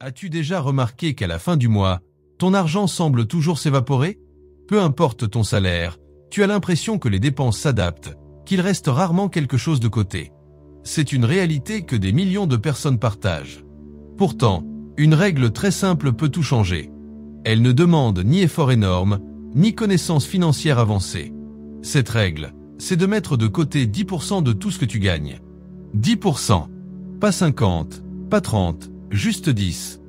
As-tu déjà remarqué qu'à la fin du mois, ton argent semble toujours s'évaporer? Peu importe ton salaire, tu as l'impression que les dépenses s'adaptent, qu'il reste rarement quelque chose de côté. C'est une réalité que des millions de personnes partagent. Pourtant, une règle très simple peut tout changer. Elle ne demande ni effort énorme, ni connaissances financières avancées. Cette règle, c'est de mettre de côté 10% de tout ce que tu gagnes. 10%. Pas 50, pas 30, juste 10.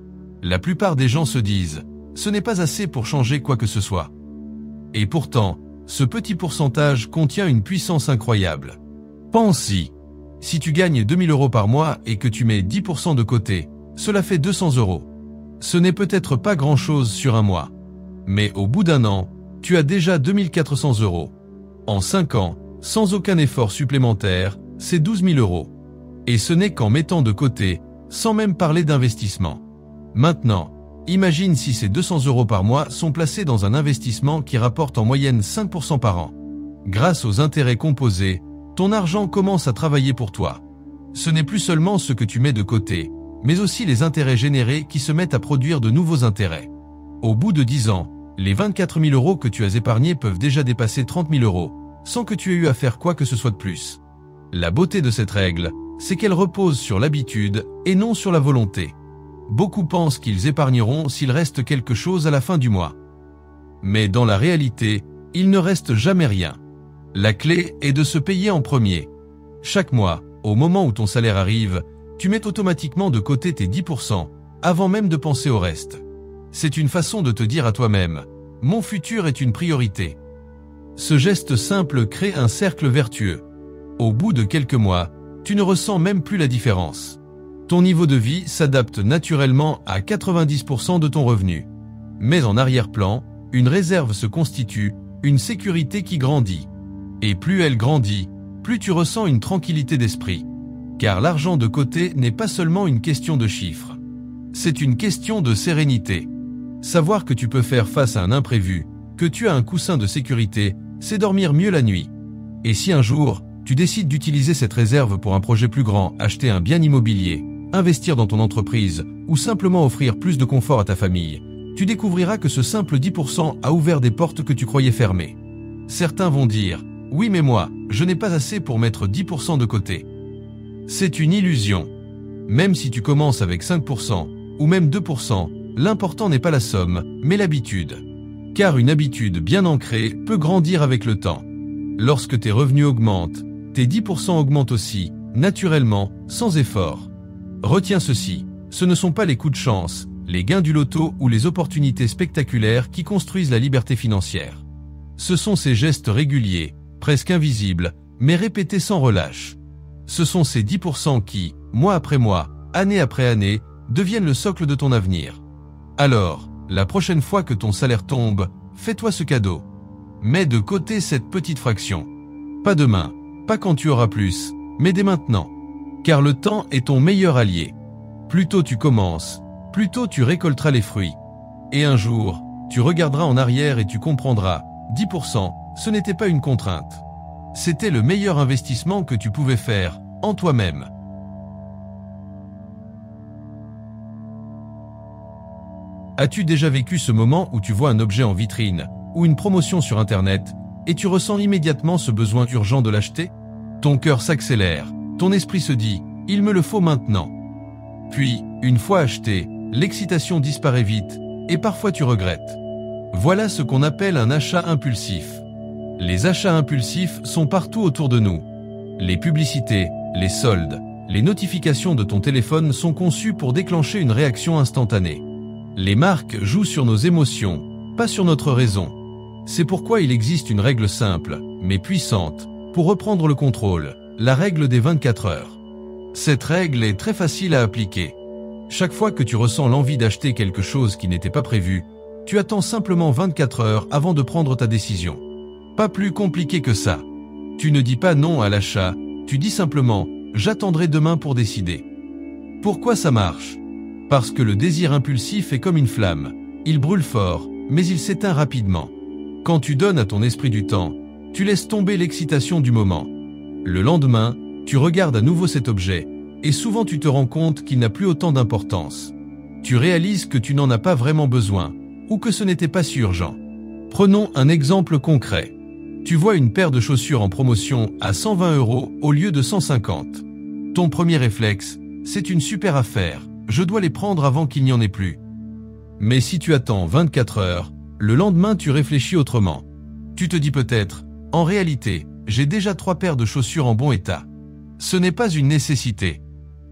La plupart des gens se disent, ce n'est pas assez pour changer quoi que ce soit. Et pourtant, ce petit pourcentage contient une puissance incroyable. Pense-y. Si tu gagnes 2000 € par mois et que tu mets 10% de côté, cela fait 200 €. Ce n'est peut-être pas grand-chose sur un mois. Mais au bout d'un an, tu as déjà 2400 €. En 5 ans, sans aucun effort supplémentaire, c'est 12 000 €. Et ce n'est qu'en mettant de côté, sans même parler d'investissement. Maintenant, imagine si ces 200 € par mois sont placés dans un investissement qui rapporte en moyenne 5% par an. Grâce aux intérêts composés, ton argent commence à travailler pour toi. Ce n'est plus seulement ce que tu mets de côté, mais aussi les intérêts générés qui se mettent à produire de nouveaux intérêts. Au bout de 10 ans, les 24 000 € que tu as épargnés peuvent déjà dépasser 30 000 €, sans que tu aies eu à faire quoi que ce soit de plus. La beauté de cette règle, c'est qu'elle repose sur l'habitude et non sur la volonté. Beaucoup pensent qu'ils épargneront s'il reste quelque chose à la fin du mois. Mais dans la réalité, il ne reste jamais rien. La clé est de se payer en premier. Chaque mois, au moment où ton salaire arrive, tu mets automatiquement de côté tes 10% avant même de penser au reste. C'est une façon de te dire à toi-même « Mon futur est une priorité ». Ce geste simple crée un cercle vertueux. Au bout de quelques mois, tu ne ressens même plus la différence. Ton niveau de vie s'adapte naturellement à 90% de ton revenu. Mais en arrière-plan, une réserve se constitue, une sécurité qui grandit. Et plus elle grandit, plus tu ressens une tranquillité d'esprit. Car l'argent de côté n'est pas seulement une question de chiffres. C'est une question de sérénité. Savoir que tu peux faire face à un imprévu, que tu as un coussin de sécurité, c'est dormir mieux la nuit. Et si un jour, tu décides d'utiliser cette réserve pour un projet plus grand, acheter un bien immobilier, investir dans ton entreprise ou simplement offrir plus de confort à ta famille, tu découvriras que ce simple 10% a ouvert des portes que tu croyais fermées. Certains vont dire « Oui mais moi, je n'ai pas assez pour mettre 10% de côté ». C'est une illusion. Même si tu commences avec 5% ou même 2%, l'important n'est pas la somme, mais l'habitude. Car une habitude bien ancrée peut grandir avec le temps. Lorsque tes revenus augmentent, tes 10% augmentent aussi, naturellement, sans effort. Retiens ceci, ce ne sont pas les coups de chance, les gains du loto ou les opportunités spectaculaires qui construisent la liberté financière. Ce sont ces gestes réguliers, presque invisibles, mais répétés sans relâche. Ce sont ces 10% qui, mois après mois, année après année, deviennent le socle de ton avenir. Alors, la prochaine fois que ton salaire tombe, fais-toi ce cadeau. Mets de côté cette petite fraction. Pas demain, pas quand tu auras plus, mais dès maintenant. Car le temps est ton meilleur allié. Plus tôt tu commences, plus tôt tu récolteras les fruits. Et un jour, tu regarderas en arrière et tu comprendras, 10%, ce n'était pas une contrainte. C'était le meilleur investissement que tu pouvais faire, en toi-même. As-tu déjà vécu ce moment où tu vois un objet en vitrine, ou une promotion sur Internet, et tu ressens immédiatement ce besoin urgent de l'acheter? Ton cœur s'accélère, ton esprit se dit « il me le faut maintenant ». Puis, une fois acheté, l'excitation disparaît vite, et parfois tu regrettes. Voilà ce qu'on appelle un achat impulsif. Les achats impulsifs sont partout autour de nous. Les publicités, les soldes, les notifications de ton téléphone sont conçues pour déclencher une réaction instantanée. Les marques jouent sur nos émotions, pas sur notre raison. C'est pourquoi il existe une règle simple, mais puissante, pour reprendre le contrôle, la règle des 24 heures. Cette règle est très facile à appliquer. Chaque fois que tu ressens l'envie d'acheter quelque chose qui n'était pas prévu, tu attends simplement 24 heures avant de prendre ta décision. Pas plus compliqué que ça. Tu ne dis pas non à l'achat, tu dis simplement « j'attendrai demain pour décider ». Pourquoi ça marche? Parce que le désir impulsif est comme une flamme. Il brûle fort, mais il s'éteint rapidement. Quand tu donnes à ton esprit du temps, tu laisses tomber l'excitation du moment. Le lendemain, tu regardes à nouveau cet objet, et souvent tu te rends compte qu'il n'a plus autant d'importance. Tu réalises que tu n'en as pas vraiment besoin, ou que ce n'était pas si urgent. Prenons un exemple concret. Tu vois une paire de chaussures en promotion à 120 € au lieu de 150. Ton premier réflexe, c'est une super affaire, je dois les prendre avant qu'il n'y en ait plus. Mais si tu attends 24 heures, le lendemain tu réfléchis autrement. Tu te dis peut-être, en réalité, j'ai déjà 3 paires de chaussures en bon état. Ce n'est pas une nécessité.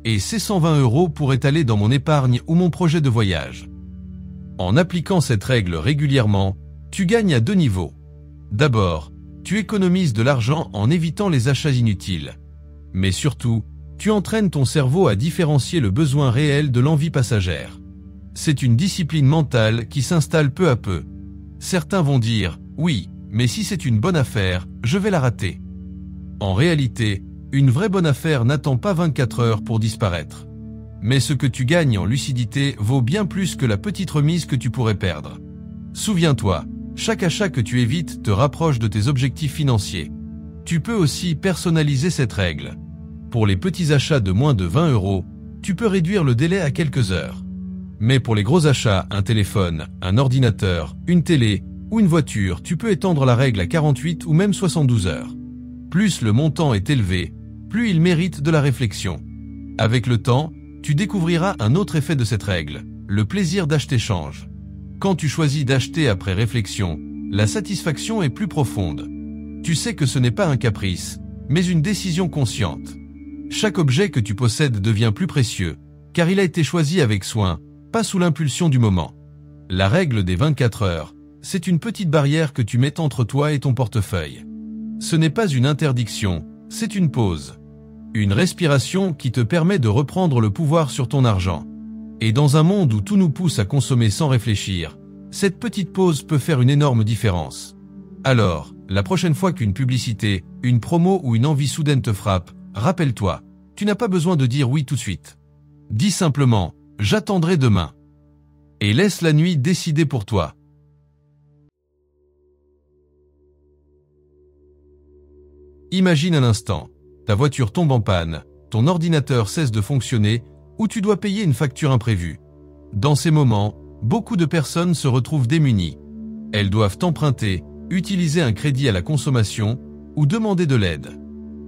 Et ces 120 € pourraient aller dans mon épargne ou mon projet de voyage. En appliquant cette règle régulièrement, tu gagnes à 2 niveaux. D'abord, tu économises de l'argent en évitant les achats inutiles. Mais surtout, tu entraînes ton cerveau à différencier le besoin réel de l'envie passagère. C'est une discipline mentale qui s'installe peu à peu. Certains vont dire « Oui, mais si c'est une bonne affaire, je vais la rater ». En réalité, une vraie bonne affaire n'attend pas 24 heures pour disparaître. Mais ce que tu gagnes en lucidité vaut bien plus que la petite remise que tu pourrais perdre. Souviens-toi, chaque achat que tu évites te rapproche de tes objectifs financiers. Tu peux aussi personnaliser cette règle. Pour les petits achats de moins de 20 €, tu peux réduire le délai à quelques heures. Mais pour les gros achats, un téléphone, un ordinateur, une télé ou une voiture, tu peux étendre la règle à 48 ou même 72 heures. Plus le montant est élevé, plus il mérite de la réflexion. Avec le temps, tu découvriras un autre effet de cette règle, le plaisir d'acheter change. Quand tu choisis d'acheter après réflexion, la satisfaction est plus profonde. Tu sais que ce n'est pas un caprice, mais une décision consciente. Chaque objet que tu possèdes devient plus précieux, car il a été choisi avec soin, pas sous l'impulsion du moment. La règle des 24 heures, c'est une petite barrière que tu mets entre toi et ton portefeuille. Ce n'est pas une interdiction, c'est une pause. Une respiration qui te permet de reprendre le pouvoir sur ton argent. Et dans un monde où tout nous pousse à consommer sans réfléchir, cette petite pause peut faire une énorme différence. Alors, la prochaine fois qu'une publicité, une promo ou une envie soudaine te frappe, rappelle-toi, tu n'as pas besoin de dire oui tout de suite. Dis simplement, j'attendrai demain. Et laisse la nuit décider pour toi. Imagine un instant, ta voiture tombe en panne, ton ordinateur cesse de fonctionner ou tu dois payer une facture imprévue. Dans ces moments, beaucoup de personnes se retrouvent démunies. Elles doivent emprunter, utiliser un crédit à la consommation ou demander de l'aide.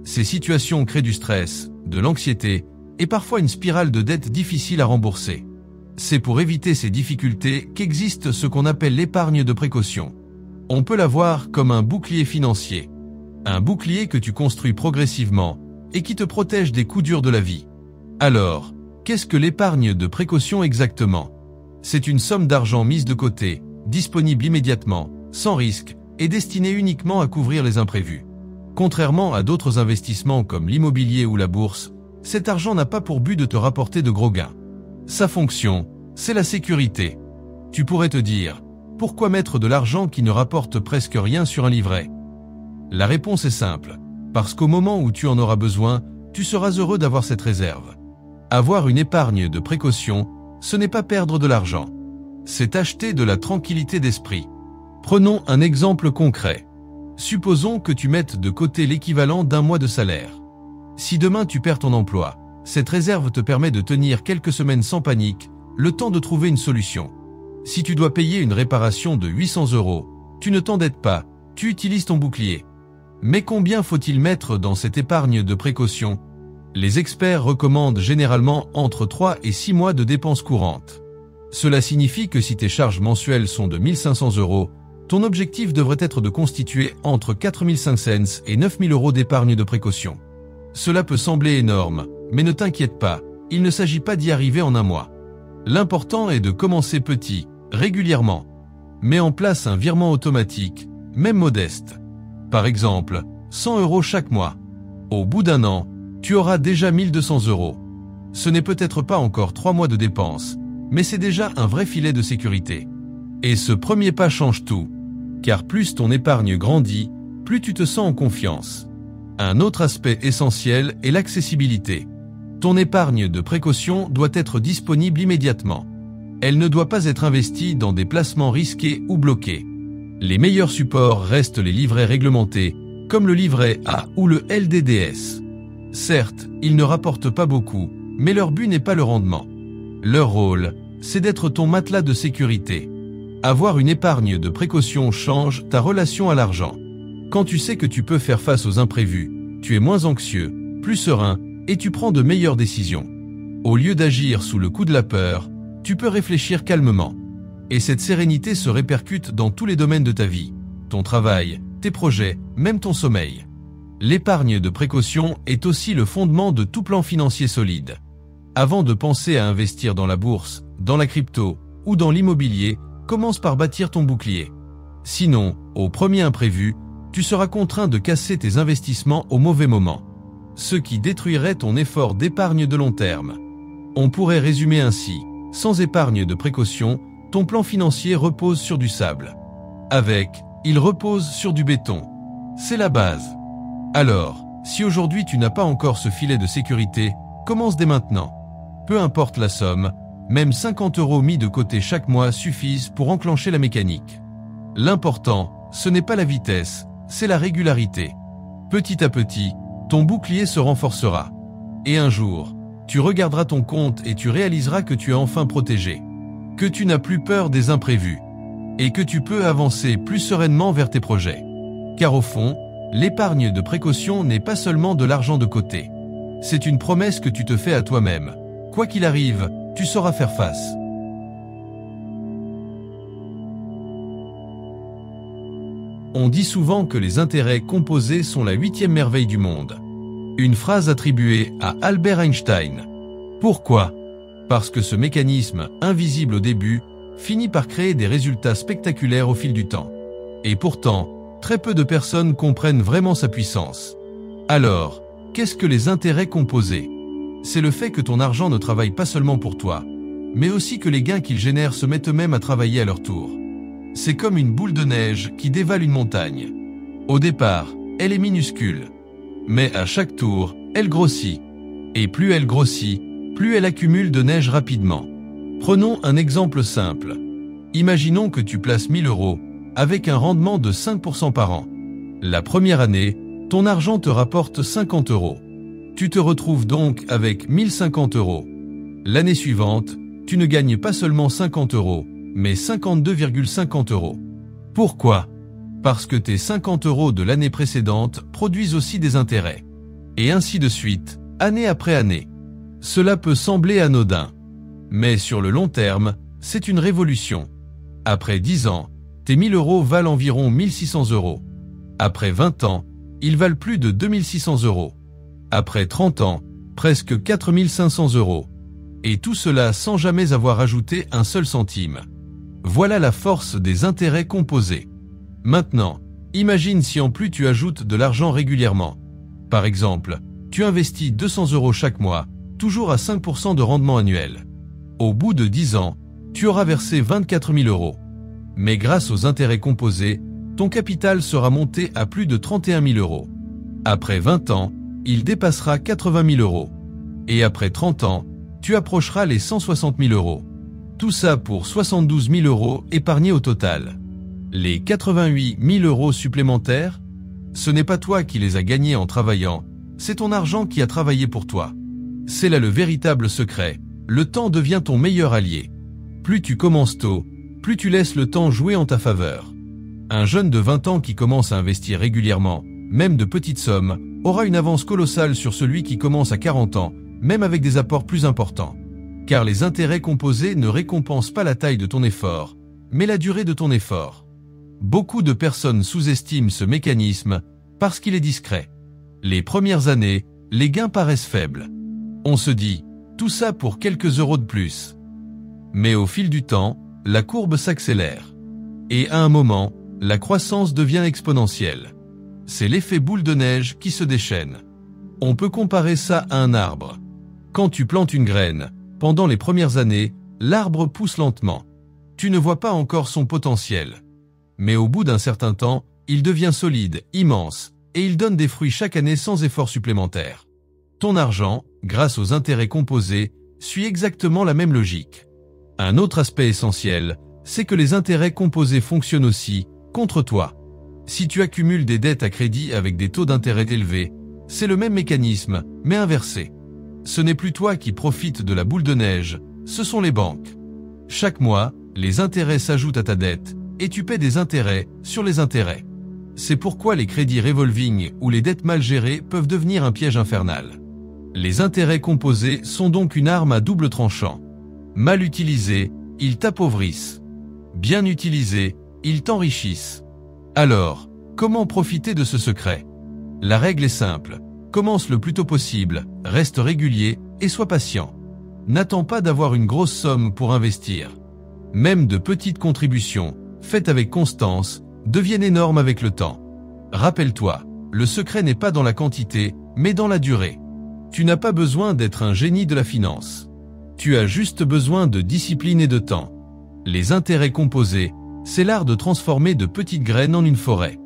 Ces situations créent du stress, de l'anxiété et parfois une spirale de dettes difficile à rembourser. C'est pour éviter ces difficultés qu'existe ce qu'on appelle l'épargne de précaution. On peut la voir comme un bouclier financier. Un bouclier que tu construis progressivement et qui te protège des coups durs de la vie. Alors, qu'est-ce que l'épargne de précaution exactement? C'est une somme d'argent mise de côté, disponible immédiatement, sans risque et destinée uniquement à couvrir les imprévus. Contrairement à d'autres investissements comme l'immobilier ou la bourse, cet argent n'a pas pour but de te rapporter de gros gains. Sa fonction, c'est la sécurité. Tu pourrais te dire, pourquoi mettre de l'argent qui ne rapporte presque rien sur un livret? La réponse est simple, parce qu'au moment où tu en auras besoin, tu seras heureux d'avoir cette réserve. Avoir une épargne de précaution, ce n'est pas perdre de l'argent. C'est acheter de la tranquillité d'esprit. Prenons un exemple concret. Supposons que tu mettes de côté l'équivalent d'un mois de salaire. Si demain tu perds ton emploi, cette réserve te permet de tenir quelques semaines sans panique, le temps de trouver une solution. Si tu dois payer une réparation de 800 €, tu ne t'endettes pas, tu utilises ton bouclier. Mais combien faut-il mettre dans cette épargne de précaution? Les experts recommandent généralement entre 3 et 6 mois de dépenses courantes. Cela signifie que si tes charges mensuelles sont de 1500 €, ton objectif devrait être de constituer entre 4500 et 9000 € d'épargne de précaution. Cela peut sembler énorme, mais ne t'inquiète pas, il ne s'agit pas d'y arriver en un mois. L'important est de commencer petit, régulièrement. Mets en place un virement automatique, même modeste. Par exemple, 100 € chaque mois. Au bout d'un an, tu auras déjà 1200 €. Ce n'est peut-être pas encore 3 mois de dépenses, mais c'est déjà un vrai filet de sécurité. Et ce premier pas change tout, car plus ton épargne grandit, plus tu te sens en confiance. Un autre aspect essentiel est l'accessibilité. Ton épargne de précaution doit être disponible immédiatement. Elle ne doit pas être investie dans des placements risqués ou bloqués. Les meilleurs supports restent les livrets réglementés, comme le livret A ou le LDDS. Certes, ils ne rapportent pas beaucoup, mais leur but n'est pas le rendement. Leur rôle, c'est d'être ton matelas de sécurité. Avoir une épargne de précaution change ta relation à l'argent. Quand tu sais que tu peux faire face aux imprévus, tu es moins anxieux, plus serein et tu prends de meilleures décisions. Au lieu d'agir sous le coup de la peur, tu peux réfléchir calmement. Et cette sérénité se répercute dans tous les domaines de ta vie, ton travail, tes projets, même ton sommeil. L'épargne de précaution est aussi le fondement de tout plan financier solide. Avant de penser à investir dans la bourse, dans la crypto ou dans l'immobilier, commence par bâtir ton bouclier. Sinon, au premier imprévu, tu seras contraint de casser tes investissements au mauvais moment, ce qui détruirait ton effort d'épargne de long terme. On pourrait résumer ainsi, sans épargne de précaution, ton plan financier repose sur du sable. Avec, il repose sur du béton. C'est la base. Alors, si aujourd'hui tu n'as pas encore ce filet de sécurité, commence dès maintenant. Peu importe la somme, même 50 € mis de côté chaque mois suffisent pour enclencher la mécanique. L'important, ce n'est pas la vitesse, c'est la régularité. Petit à petit, ton bouclier se renforcera. Et un jour, tu regarderas ton compte et tu réaliseras que tu es enfin protégé. Que tu n'as plus peur des imprévus. Et que tu peux avancer plus sereinement vers tes projets. Car au fond, l'épargne de précaution n'est pas seulement de l'argent de côté. C'est une promesse que tu te fais à toi-même. Quoi qu'il arrive, tu sauras faire face. On dit souvent que les intérêts composés sont la 8e merveille du monde. Une phrase attribuée à Albert Einstein. Pourquoi ? Parce que ce mécanisme, invisible au début, finit par créer des résultats spectaculaires au fil du temps. Et pourtant, très peu de personnes comprennent vraiment sa puissance. Alors, qu'est-ce que les intérêts composés ? C'est le fait que ton argent ne travaille pas seulement pour toi, mais aussi que les gains qu'il génère se mettent eux-mêmes à travailler à leur tour. C'est comme une boule de neige qui dévale une montagne. Au départ, elle est minuscule. Mais à chaque tour, elle grossit. Et plus elle grossit, plus elle accumule de neige rapidement. Prenons un exemple simple. Imaginons que tu places 1000 € avec un rendement de 5% par an. La première année, ton argent te rapporte 50 €. Tu te retrouves donc avec 1050 €. L'année suivante, tu ne gagnes pas seulement 50 €, mais 52,50 €. Pourquoi ? Parce que tes 50 € de l'année précédente produisent aussi des intérêts. Et ainsi de suite, année après année. Cela peut sembler anodin. Mais sur le long terme, c'est une révolution. Après 10 ans, tes 1000 € valent environ 1600 €. Après 20 ans, ils valent plus de 2600 €. Après 30 ans, presque 4500 €. Et tout cela sans jamais avoir ajouté un seul centime. Voilà la force des intérêts composés. Maintenant, imagine si en plus tu ajoutes de l'argent régulièrement. Par exemple, tu investis 200 € chaque mois, toujours à 5% de rendement annuel. Au bout de 10 ans, tu auras versé 24 000 €. Mais grâce aux intérêts composés, ton capital sera monté à plus de 31 000 €. Après 20 ans, il dépassera 80 000 €. Et après 30 ans, tu approcheras les 160 000 €. Tout ça pour 72 000 € épargnés au total. Les 88 000 € supplémentaires, ce n'est pas toi qui les as gagnés en travaillant, c'est ton argent qui a travaillé pour toi. C'est là le véritable secret. Le temps devient ton meilleur allié. Plus tu commences tôt, plus tu laisses le temps jouer en ta faveur. Un jeune de 20 ans qui commence à investir régulièrement, même de petites sommes, aura une avance colossale sur celui qui commence à 40 ans, même avec des apports plus importants. Car les intérêts composés ne récompensent pas la taille de ton effort, mais la durée de ton effort. Beaucoup de personnes sous-estiment ce mécanisme parce qu'il est discret. Les premières années, les gains paraissent faibles. On se dit, tout ça pour quelques euros de plus. Mais au fil du temps, la courbe s'accélère. Et à un moment, la croissance devient exponentielle. C'est l'effet boule de neige qui se déchaîne. On peut comparer ça à un arbre. Quand tu plantes une graine, pendant les premières années, l'arbre pousse lentement. Tu ne vois pas encore son potentiel. Mais au bout d'un certain temps, il devient solide, immense, et il donne des fruits chaque année sans effort supplémentaire. Ton argent, grâce aux intérêts composés, suit exactement la même logique. Un autre aspect essentiel, c'est que les intérêts composés fonctionnent aussi contre toi. Si tu accumules des dettes à crédit avec des taux d'intérêt élevés, c'est le même mécanisme, mais inversé. Ce n'est plus toi qui profites de la boule de neige, ce sont les banques. Chaque mois, les intérêts s'ajoutent à ta dette et tu paies des intérêts sur les intérêts. C'est pourquoi les crédits revolving ou les dettes mal gérées peuvent devenir un piège infernal. Les intérêts composés sont donc une arme à double tranchant. Mal utilisés, ils t'appauvrissent. Bien utilisés, ils t'enrichissent. Alors, comment profiter de ce secret? La règle est simple. Commence le plus tôt possible, reste régulier et sois patient. N'attends pas d'avoir une grosse somme pour investir. Même de petites contributions, faites avec constance, deviennent énormes avec le temps. Rappelle-toi, le secret n'est pas dans la quantité, mais dans la durée. Tu n'as pas besoin d'être un génie de la finance. Tu as juste besoin de discipline et de temps. Les intérêts composés, c'est l'art de transformer de petites graines en une forêt.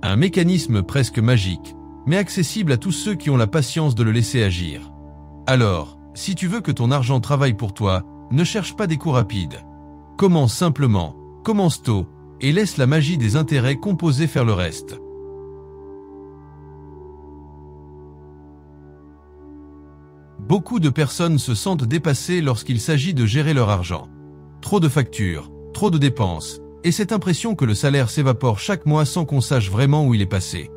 Un mécanisme presque magique, mais accessible à tous ceux qui ont la patience de le laisser agir. Alors, si tu veux que ton argent travaille pour toi, ne cherche pas des coups rapides. Commence simplement, commence tôt, et laisse la magie des intérêts composés faire le reste. Beaucoup de personnes se sentent dépassées lorsqu'il s'agit de gérer leur argent. Trop de factures, trop de dépenses, et cette impression que le salaire s'évapore chaque mois sans qu'on sache vraiment où il est passé.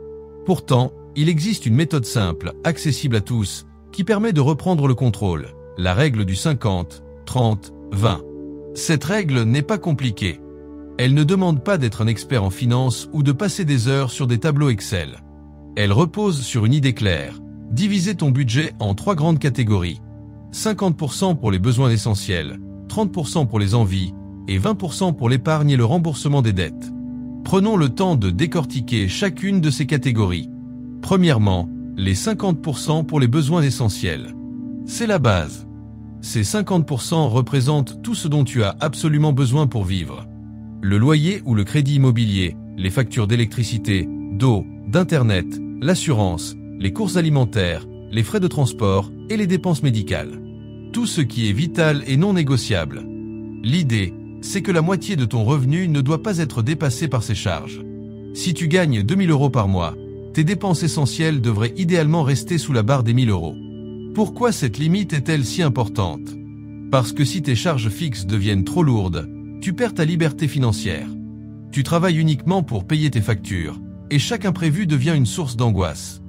Pourtant, il existe une méthode simple, accessible à tous, qui permet de reprendre le contrôle, la règle du 50, 30, 20. Cette règle n'est pas compliquée. Elle ne demande pas d'être un expert en finance ou de passer des heures sur des tableaux Excel. Elle repose sur une idée claire. Diviser ton budget en 3 grandes catégories. 50% pour les besoins essentiels, 30% pour les envies et 20% pour l'épargne et le remboursement des dettes. Prenons le temps de décortiquer chacune de ces catégories. Premièrement, les 50% pour les besoins essentiels. C'est la base. Ces 50% représentent tout ce dont tu as absolument besoin pour vivre. Le loyer ou le crédit immobilier, les factures d'électricité, d'eau, d'internet, l'assurance, les courses alimentaires, les frais de transport et les dépenses médicales. Tout ce qui est vital et non négociable. L'idée, c'est que la moitié de ton revenu ne doit pas être dépassée par ces charges. Si tu gagnes 2 000 € par mois, tes dépenses essentielles devraient idéalement rester sous la barre des 1 000 €. Pourquoi cette limite est-elle si importante? Parce que si tes charges fixes deviennent trop lourdes, tu perds ta liberté financière. Tu travailles uniquement pour payer tes factures, et chaque imprévu devient une source d'angoisse.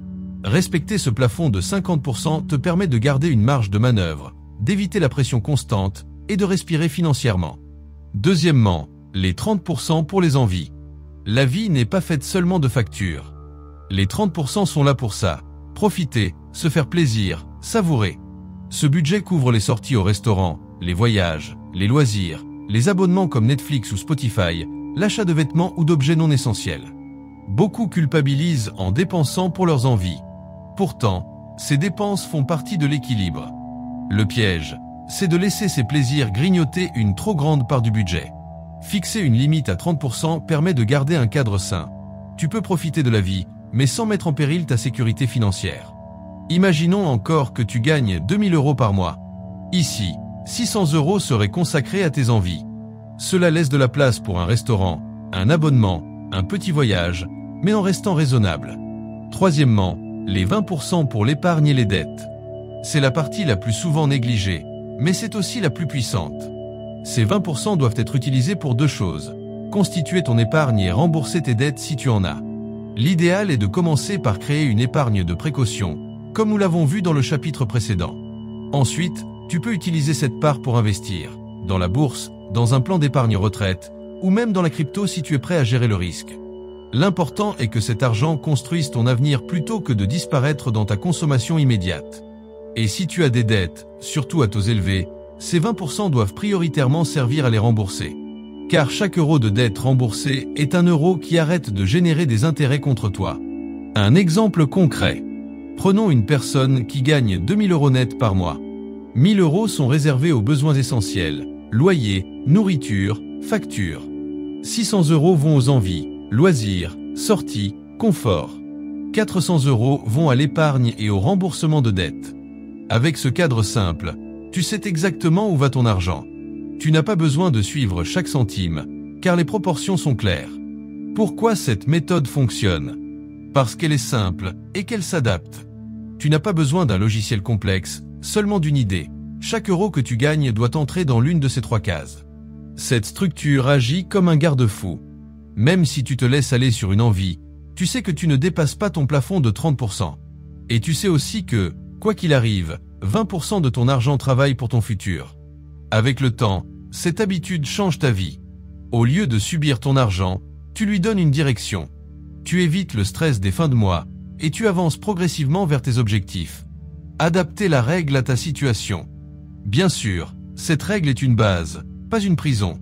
Respecter ce plafond de 50% te permet de garder une marge de manœuvre, d'éviter la pression constante et de respirer financièrement. Deuxièmement, les 30% pour les envies. La vie n'est pas faite seulement de factures. Les 30% sont là pour ça. Profiter, se faire plaisir, savourer. Ce budget couvre les sorties au restaurant, les voyages, les loisirs, les abonnements comme Netflix ou Spotify, l'achat de vêtements ou d'objets non essentiels. Beaucoup culpabilisent en dépensant pour leurs envies. Pourtant, ces dépenses font partie de l'équilibre. Le piège, c'est de laisser ces plaisirs grignoter une trop grande part du budget. Fixer une limite à 30% permet de garder un cadre sain. Tu peux profiter de la vie, mais sans mettre en péril ta sécurité financière. Imaginons encore que tu gagnes 2 000 € par mois. Ici, 600 € seraient consacrés à tes envies. Cela laisse de la place pour un restaurant, un abonnement, un petit voyage, mais en restant raisonnable. Troisièmement, les 20% pour l'épargne et les dettes. C'est la partie la plus souvent négligée, mais c'est aussi la plus puissante. Ces 20% doivent être utilisés pour 2 choses. Constituer ton épargne et rembourser tes dettes si tu en as. L'idéal est de commencer par créer une épargne de précaution, comme nous l'avons vu dans le chapitre précédent. Ensuite, tu peux utiliser cette part pour investir, dans la bourse, dans un plan d'épargne retraite, ou même dans la crypto si tu es prêt à gérer le risque. L'important est que cet argent construise ton avenir plutôt que de disparaître dans ta consommation immédiate. Et si tu as des dettes, surtout à taux élevés, ces 20% doivent prioritairement servir à les rembourser. Car chaque euro de dette remboursée est un euro qui arrête de générer des intérêts contre toi. Un exemple concret. Prenons une personne qui gagne 2 000 € net par mois. 1 000 € sont réservés aux besoins essentiels, loyer, nourriture, factures. 600 € vont aux envies, loisirs, sorties, confort. 400 € vont à l'épargne et au remboursement de dettes. Avec ce cadre simple, tu sais exactement où va ton argent. Tu n'as pas besoin de suivre chaque centime, car les proportions sont claires. Pourquoi cette méthode fonctionne? Parce qu'elle est simple et qu'elle s'adapte. Tu n'as pas besoin d'un logiciel complexe, seulement d'une idée. Chaque euro que tu gagnes doit entrer dans l'une de ces 3 cases. Cette structure agit comme un garde-fou. Même si tu te laisses aller sur une envie, tu sais que tu ne dépasses pas ton plafond de 30%. Et tu sais aussi que, quoi qu'il arrive, 20% de ton argent travaille pour ton futur. Avec le temps, cette habitude change ta vie. Au lieu de subir ton argent, tu lui donnes une direction. Tu évites le stress des fins de mois et tu avances progressivement vers tes objectifs. Adapter la règle à ta situation. Bien sûr, cette règle est une base, pas une prison.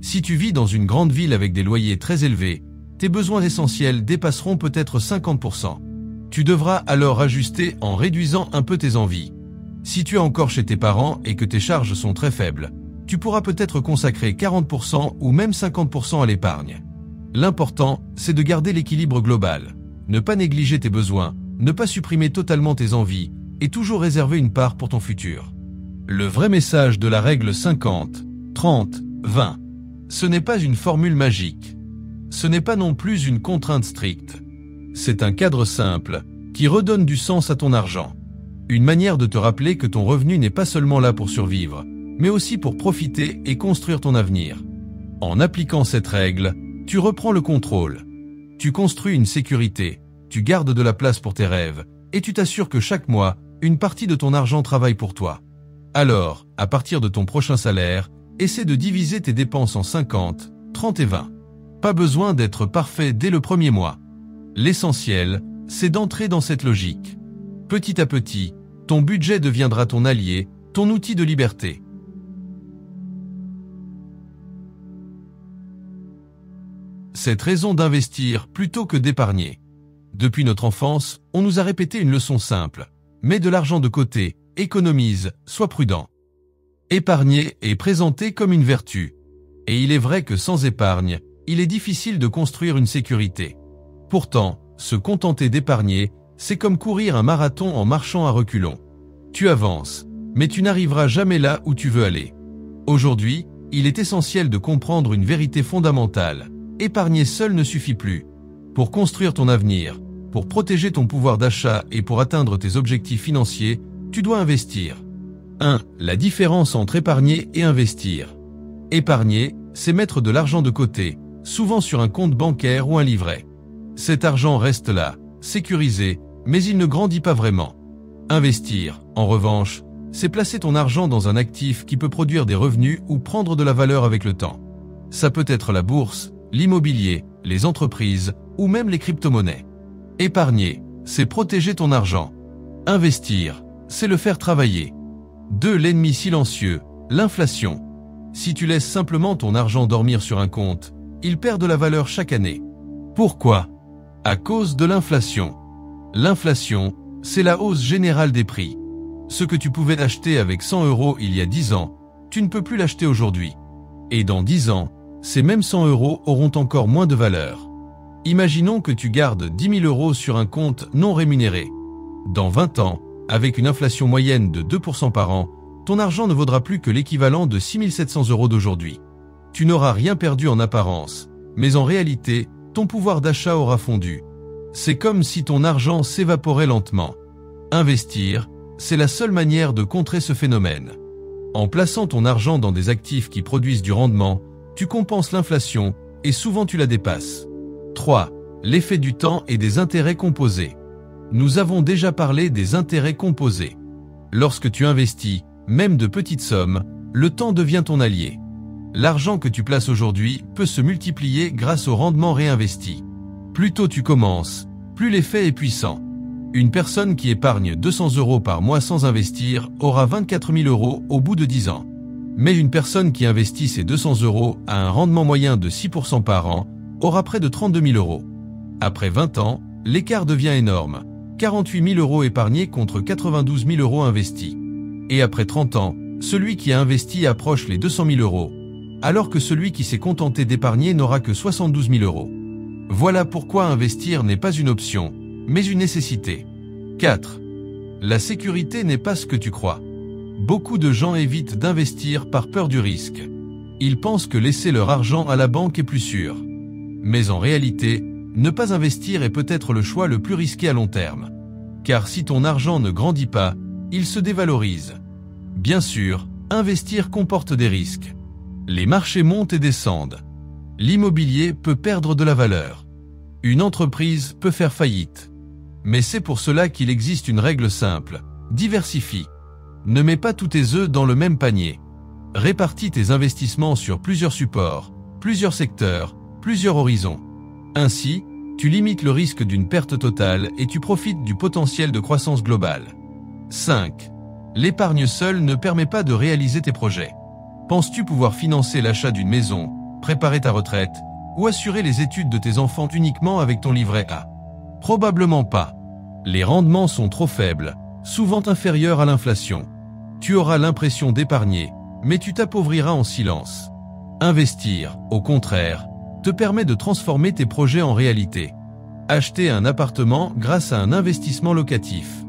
Si tu vis dans une grande ville avec des loyers très élevés, tes besoins essentiels dépasseront peut-être 50%. Tu devras alors ajuster en réduisant un peu tes envies. Si tu es encore chez tes parents et que tes charges sont très faibles, tu pourras peut-être consacrer 40% ou même 50% à l'épargne. L'important, c'est de garder l'équilibre global. Ne pas négliger tes besoins, ne pas supprimer totalement tes envies et toujours réserver une part pour ton futur. Le vrai message de la règle 50, 30, 20. Ce n'est pas une formule magique. Ce n'est pas non plus une contrainte stricte. C'est un cadre simple qui redonne du sens à ton argent. Une manière de te rappeler que ton revenu n'est pas seulement là pour survivre, mais aussi pour profiter et construire ton avenir. En appliquant cette règle, tu reprends le contrôle. Tu construis une sécurité, tu gardes de la place pour tes rêves, et tu t'assures que chaque mois, une partie de ton argent travaille pour toi. Alors, à partir de ton prochain salaire, essaie de diviser tes dépenses en 50, 30 et 20. Pas besoin d'être parfait dès le premier mois. L'essentiel, c'est d'entrer dans cette logique. Petit à petit, ton budget deviendra ton allié, ton outil de liberté. Cette raison d'investir plutôt que d'épargner. Depuis notre enfance, on nous a répété une leçon simple. Mets de l'argent de côté, économise, sois prudent. Épargner est présenté comme une vertu. Et il est vrai que sans épargne, il est difficile de construire une sécurité. Pourtant, se contenter d'épargner, c'est comme courir un marathon en marchant à reculons. Tu avances, mais tu n'arriveras jamais là où tu veux aller. Aujourd'hui, il est essentiel de comprendre une vérité fondamentale. Épargner seul ne suffit plus. Pour construire ton avenir, pour protéger ton pouvoir d'achat et pour atteindre tes objectifs financiers, tu dois investir. 1. La différence entre épargner et investir. Épargner, c'est mettre de l'argent de côté, souvent sur un compte bancaire ou un livret. Cet argent reste là, sécurisé, mais il ne grandit pas vraiment. Investir, en revanche, c'est placer ton argent dans un actif qui peut produire des revenus ou prendre de la valeur avec le temps. Ça peut être la bourse, l'immobilier, les entreprises ou même les crypto-monnaies. Épargner, c'est protéger ton argent. Investir, c'est le faire travailler. 2. L'ennemi silencieux, l'inflation. Si tu laisses simplement ton argent dormir sur un compte, il perd de la valeur chaque année. Pourquoi ? À cause de l'inflation. L'inflation, c'est la hausse générale des prix. Ce que tu pouvais acheter avec 100 € il y a 10 ans, tu ne peux plus l'acheter aujourd'hui. Et dans 10 ans, ces mêmes 100 € auront encore moins de valeur. Imaginons que tu gardes 10 000 € sur un compte non rémunéré. Dans 20 ans, avec une inflation moyenne de 2% par an, ton argent ne vaudra plus que l'équivalent de 6 700 € d'aujourd'hui. Tu n'auras rien perdu en apparence, mais en réalité, ton pouvoir d'achat aura fondu. C'est comme si ton argent s'évaporait lentement. Investir, c'est la seule manière de contrer ce phénomène. En plaçant ton argent dans des actifs qui produisent du rendement, tu compenses l'inflation et souvent tu la dépasses. 3. L'effet du temps et des intérêts composés. Nous avons déjà parlé des intérêts composés. Lorsque tu investis, même de petites sommes, le temps devient ton allié. L'argent que tu places aujourd'hui peut se multiplier grâce au rendement réinvesti. Plus tôt tu commences, plus l'effet est puissant. Une personne qui épargne 200 € par mois sans investir aura 24 000 € au bout de 10 ans. Mais une personne qui investit ses 200 € à un rendement moyen de 6% par an aura près de 32 000 €. Après 20 ans, l'écart devient énorme. 48 000 € épargnés contre 92 000 € investis. Et après 30 ans, celui qui a investi approche les 200 000 €, alors que celui qui s'est contenté d'épargner n'aura que 72 000 €. Voilà pourquoi investir n'est pas une option, mais une nécessité. 4. La sécurité n'est pas ce que tu crois. Beaucoup de gens évitent d'investir par peur du risque. Ils pensent que laisser leur argent à la banque est plus sûr. Mais en réalité, ne pas investir est peut-être le choix le plus risqué à long terme. Car si ton argent ne grandit pas, il se dévalorise. Bien sûr, investir comporte des risques. Les marchés montent et descendent. L'immobilier peut perdre de la valeur. Une entreprise peut faire faillite. Mais c'est pour cela qu'il existe une règle simple. Diversifie. Ne mets pas tous tes œufs dans le même panier. Répartis tes investissements sur plusieurs supports, plusieurs secteurs, plusieurs horizons. Ainsi, tu limites le risque d'une perte totale et tu profites du potentiel de croissance globale. 5. L'épargne seule ne permet pas de réaliser tes projets. Penses-tu pouvoir financer l'achat d'une maison, préparer ta retraite ou assurer les études de tes enfants uniquement avec ton livret A? Probablement pas. Les rendements sont trop faibles, souvent inférieurs à l'inflation. Tu auras l'impression d'épargner, mais tu t'appauvriras en silence. Investir, au contraire, te permet de transformer tes projets en réalité. Acheter un appartement grâce à un investissement locatif.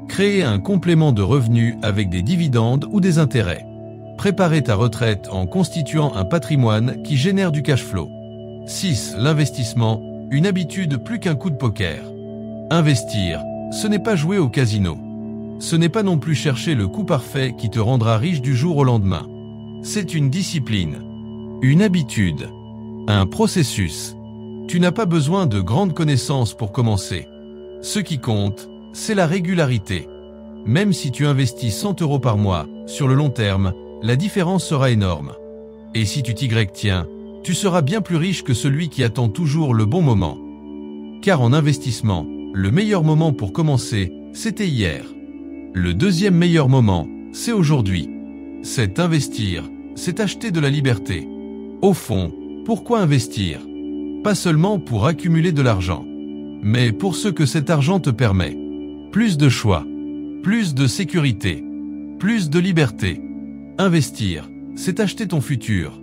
Créer un complément de revenus avec des dividendes ou des intérêts. Préparer ta retraite en constituant un patrimoine qui génère du cash flow. 6. L'investissement, une habitude plus qu'un coup de poker. Investir, ce n'est pas jouer au casino. Ce n'est pas non plus chercher le coup parfait qui te rendra riche du jour au lendemain. C'est une discipline, une habitude, un processus. Tu n'as pas besoin de grandes connaissances pour commencer. Ce qui compte, c'est la régularité. Même si tu investis 100 € par mois, sur le long terme, la différence sera énorme. Et si tu t'y tiens, tu seras bien plus riche que celui qui attend toujours le bon moment. Car en investissement, le meilleur moment pour commencer, c'était hier. Le deuxième meilleur moment, c'est aujourd'hui. C'est investir, c'est acheter de la liberté. Au fond, pourquoi investir? Pas seulement pour accumuler de l'argent, mais pour ce que cet argent te permet. Plus de choix, plus de sécurité, plus de liberté. Investir, c'est acheter ton futur.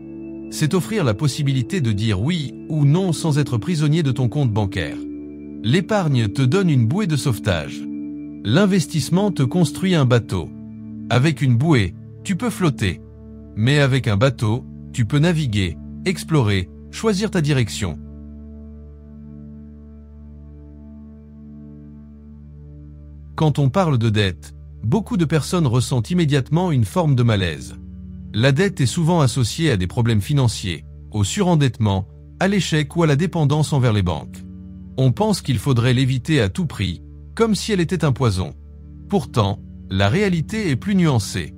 C'est offrir la possibilité de dire oui ou non sans être prisonnier de ton compte bancaire. L'épargne te donne une bouée de sauvetage. L'investissement te construit un bateau. Avec une bouée, tu peux flotter. Mais avec un bateau, tu peux naviguer, explorer, choisir ta direction. Quand on parle de dette, beaucoup de personnes ressentent immédiatement une forme de malaise. La dette est souvent associée à des problèmes financiers, au surendettement, à l'échec ou à la dépendance envers les banques. On pense qu'il faudrait l'éviter à tout prix, comme si elle était un poison. Pourtant, la réalité est plus nuancée.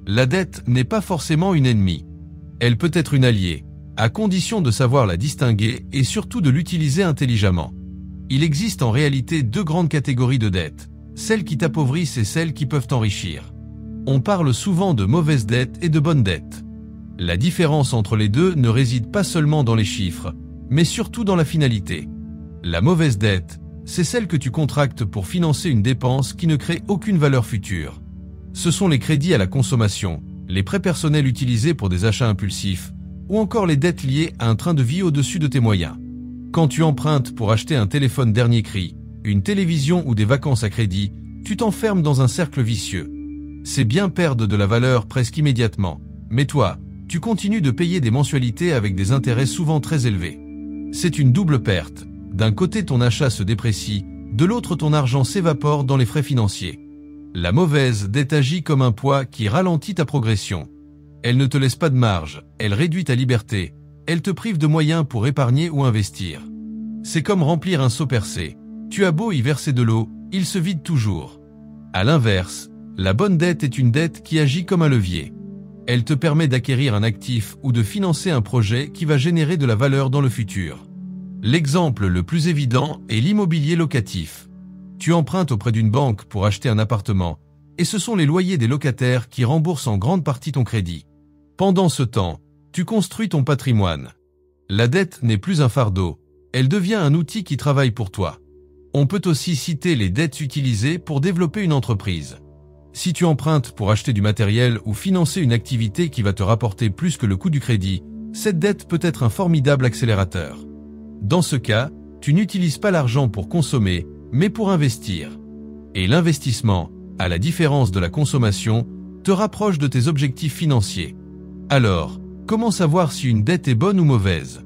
La dette n'est pas forcément une ennemie. Elle peut être une alliée, à condition de savoir la distinguer et surtout de l'utiliser intelligemment. Il existe en réalité deux grandes catégories de dettes, celles qui t'appauvrissent et celles qui peuvent t'enrichir. On parle souvent de mauvaise dette et de bonne dette. La différence entre les deux ne réside pas seulement dans les chiffres, mais surtout dans la finalité. La mauvaise dette, c'est celle que tu contractes pour financer une dépense qui ne crée aucune valeur future. Ce sont les crédits à la consommation, les prêts personnels utilisés pour des achats impulsifs, ou encore les dettes liées à un train de vie au-dessus de tes moyens. Quand tu empruntes pour acheter un téléphone dernier cri, une télévision ou des vacances à crédit, tu t'enfermes dans un cercle vicieux. Ces biens perdent de la valeur presque immédiatement, mais toi, tu continues de payer des mensualités avec des intérêts souvent très élevés. C'est une double perte. D'un côté ton achat se déprécie, de l'autre ton argent s'évapore dans les frais financiers. La mauvaise dette agit comme un poids qui ralentit ta progression. Elle ne te laisse pas de marge, elle réduit ta liberté, elle te prive de moyens pour épargner ou investir. C'est comme remplir un seau percé. Tu as beau y verser de l'eau, il se vide toujours. À l'inverse, la bonne dette est une dette qui agit comme un levier. Elle te permet d'acquérir un actif ou de financer un projet qui va générer de la valeur dans le futur. L'exemple le plus évident est l'immobilier locatif. Tu empruntes auprès d'une banque pour acheter un appartement, et ce sont les loyers des locataires qui remboursent en grande partie ton crédit. Pendant ce temps, tu construis ton patrimoine. La dette n'est plus un fardeau, elle devient un outil qui travaille pour toi. On peut aussi citer les dettes utilisées pour développer une entreprise. Si tu empruntes pour acheter du matériel ou financer une activité qui va te rapporter plus que le coût du crédit, cette dette peut être un formidable accélérateur. Dans ce cas, tu n'utilises pas l'argent pour consommer, mais pour investir. Et l'investissement, à la différence de la consommation, te rapproche de tes objectifs financiers. Alors, comment savoir si une dette est bonne ou mauvaise?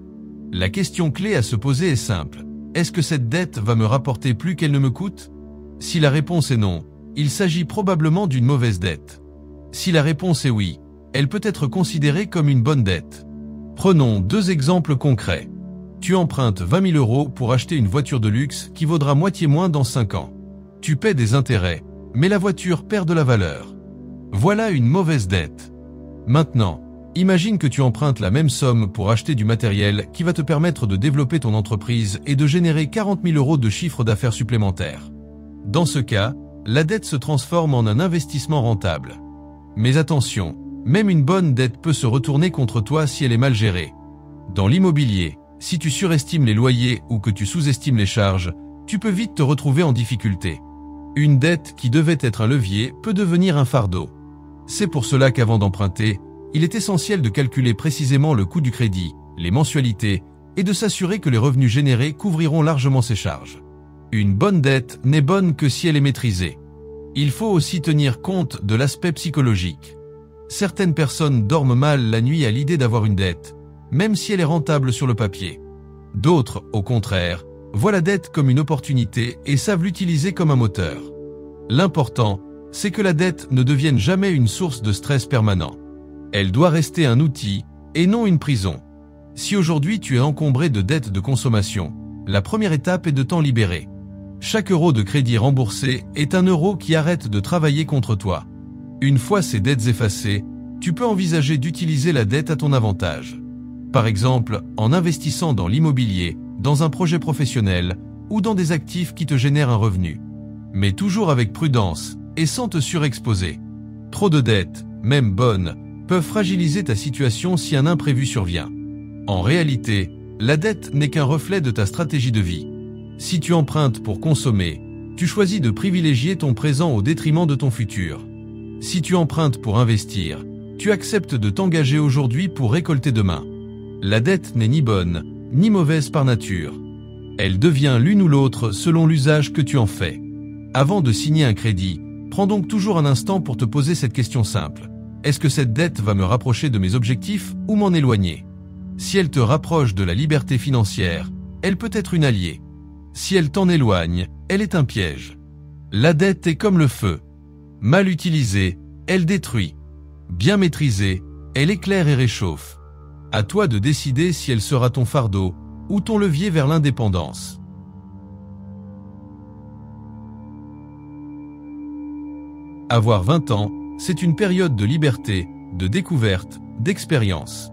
La question clé à se poser est simple. Est-ce que cette dette va me rapporter plus qu'elle ne me coûte? Si la réponse est non, il s'agit probablement d'une mauvaise dette. Si la réponse est oui, elle peut être considérée comme une bonne dette. Prenons 2 exemples concrets. Tu empruntes 20 000 € pour acheter une voiture de luxe qui vaudra moitié moins dans 5 ans. Tu paies des intérêts, mais la voiture perd de la valeur. Voilà une mauvaise dette. Maintenant, imagine que tu empruntes la même somme pour acheter du matériel qui va te permettre de développer ton entreprise et de générer 40 000 € de chiffre d'affaires supplémentaire. Dans ce cas, la dette se transforme en un investissement rentable. Mais attention, même une bonne dette peut se retourner contre toi si elle est mal gérée. Dans l'immobilier, si tu surestimes les loyers ou que tu sous-estimes les charges, tu peux vite te retrouver en difficulté. Une dette qui devait être un levier peut devenir un fardeau. C'est pour cela qu'avant d'emprunter, il est essentiel de calculer précisément le coût du crédit, les mensualités, et de s'assurer que les revenus générés couvriront largement ces charges. Une bonne dette n'est bonne que si elle est maîtrisée. Il faut aussi tenir compte de l'aspect psychologique. Certaines personnes dorment mal la nuit à l'idée d'avoir une dette, même si elle est rentable sur le papier. D'autres, au contraire, voient la dette comme une opportunité et savent l'utiliser comme un moteur. L'important, c'est que la dette ne devienne jamais une source de stress permanent. Elle doit rester un outil et non une prison. Si aujourd'hui tu es encombré de dettes de consommation, la première étape est de t'en libérer. Chaque euro de crédit remboursé est un euro qui arrête de travailler contre toi. Une fois ces dettes effacées, tu peux envisager d'utiliser la dette à ton avantage. Par exemple, en investissant dans l'immobilier, dans un projet professionnel ou dans des actifs qui te génèrent un revenu. Mais toujours avec prudence et sans te surexposer. Trop de dettes, même bonnes, peuvent fragiliser ta situation si un imprévu survient. En réalité, la dette n'est qu'un reflet de ta stratégie de vie. Si tu empruntes pour consommer, tu choisis de privilégier ton présent au détriment de ton futur. Si tu empruntes pour investir, tu acceptes de t'engager aujourd'hui pour récolter demain. La dette n'est ni bonne, ni mauvaise par nature. Elle devient l'une ou l'autre selon l'usage que tu en fais. Avant de signer un crédit, prends donc toujours un instant pour te poser cette question simple. Est-ce que cette dette va me rapprocher de mes objectifs ou m'en éloigner? Si elle te rapproche de la liberté financière, elle peut être une alliée. Si elle t'en éloigne, elle est un piège. La dette est comme le feu. Mal utilisée, elle détruit. Bien maîtrisée, elle éclaire et réchauffe. À toi de décider si elle sera ton fardeau ou ton levier vers l'indépendance. Avoir 20 ans, c'est une période de liberté, de découverte, d'expérience.